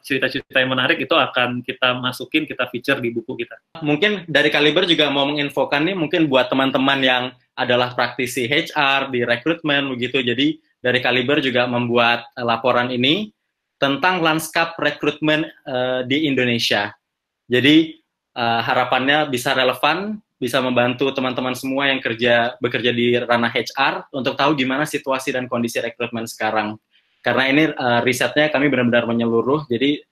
cerita-cerita yang menarik itu akan kita masukin, kita feature di buku kita. Mungkin dari Kaliber juga mau menginfokan nih, mungkin buat teman-teman yang adalah praktisi HR di rekrutmen begitu. Jadi dari Kaliber juga membuat laporan ini tentang lanskap rekrutmen di Indonesia. Jadi harapannya bisa relevan, bisa membantu teman-teman semua yang bekerja di ranah HR untuk tahu gimana situasi dan kondisi rekrutmen sekarang. Karena ini risetnya kami benar-benar menyeluruh, jadi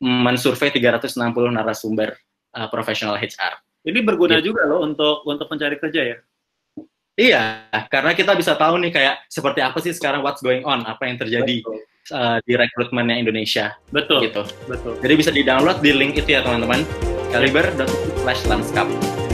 mensurvei 360 narasumber profesional HR. Ini berguna juga loh untuk mencari kerja ya? Iya, karena kita bisa tahu nih kayak seperti apa sih sekarang what's going on, apa yang terjadi di rekrutmennya Indonesia. Betul. Gitu. Betul. Jadi bisa di-download di link itu ya teman-teman. Caliber.landscape.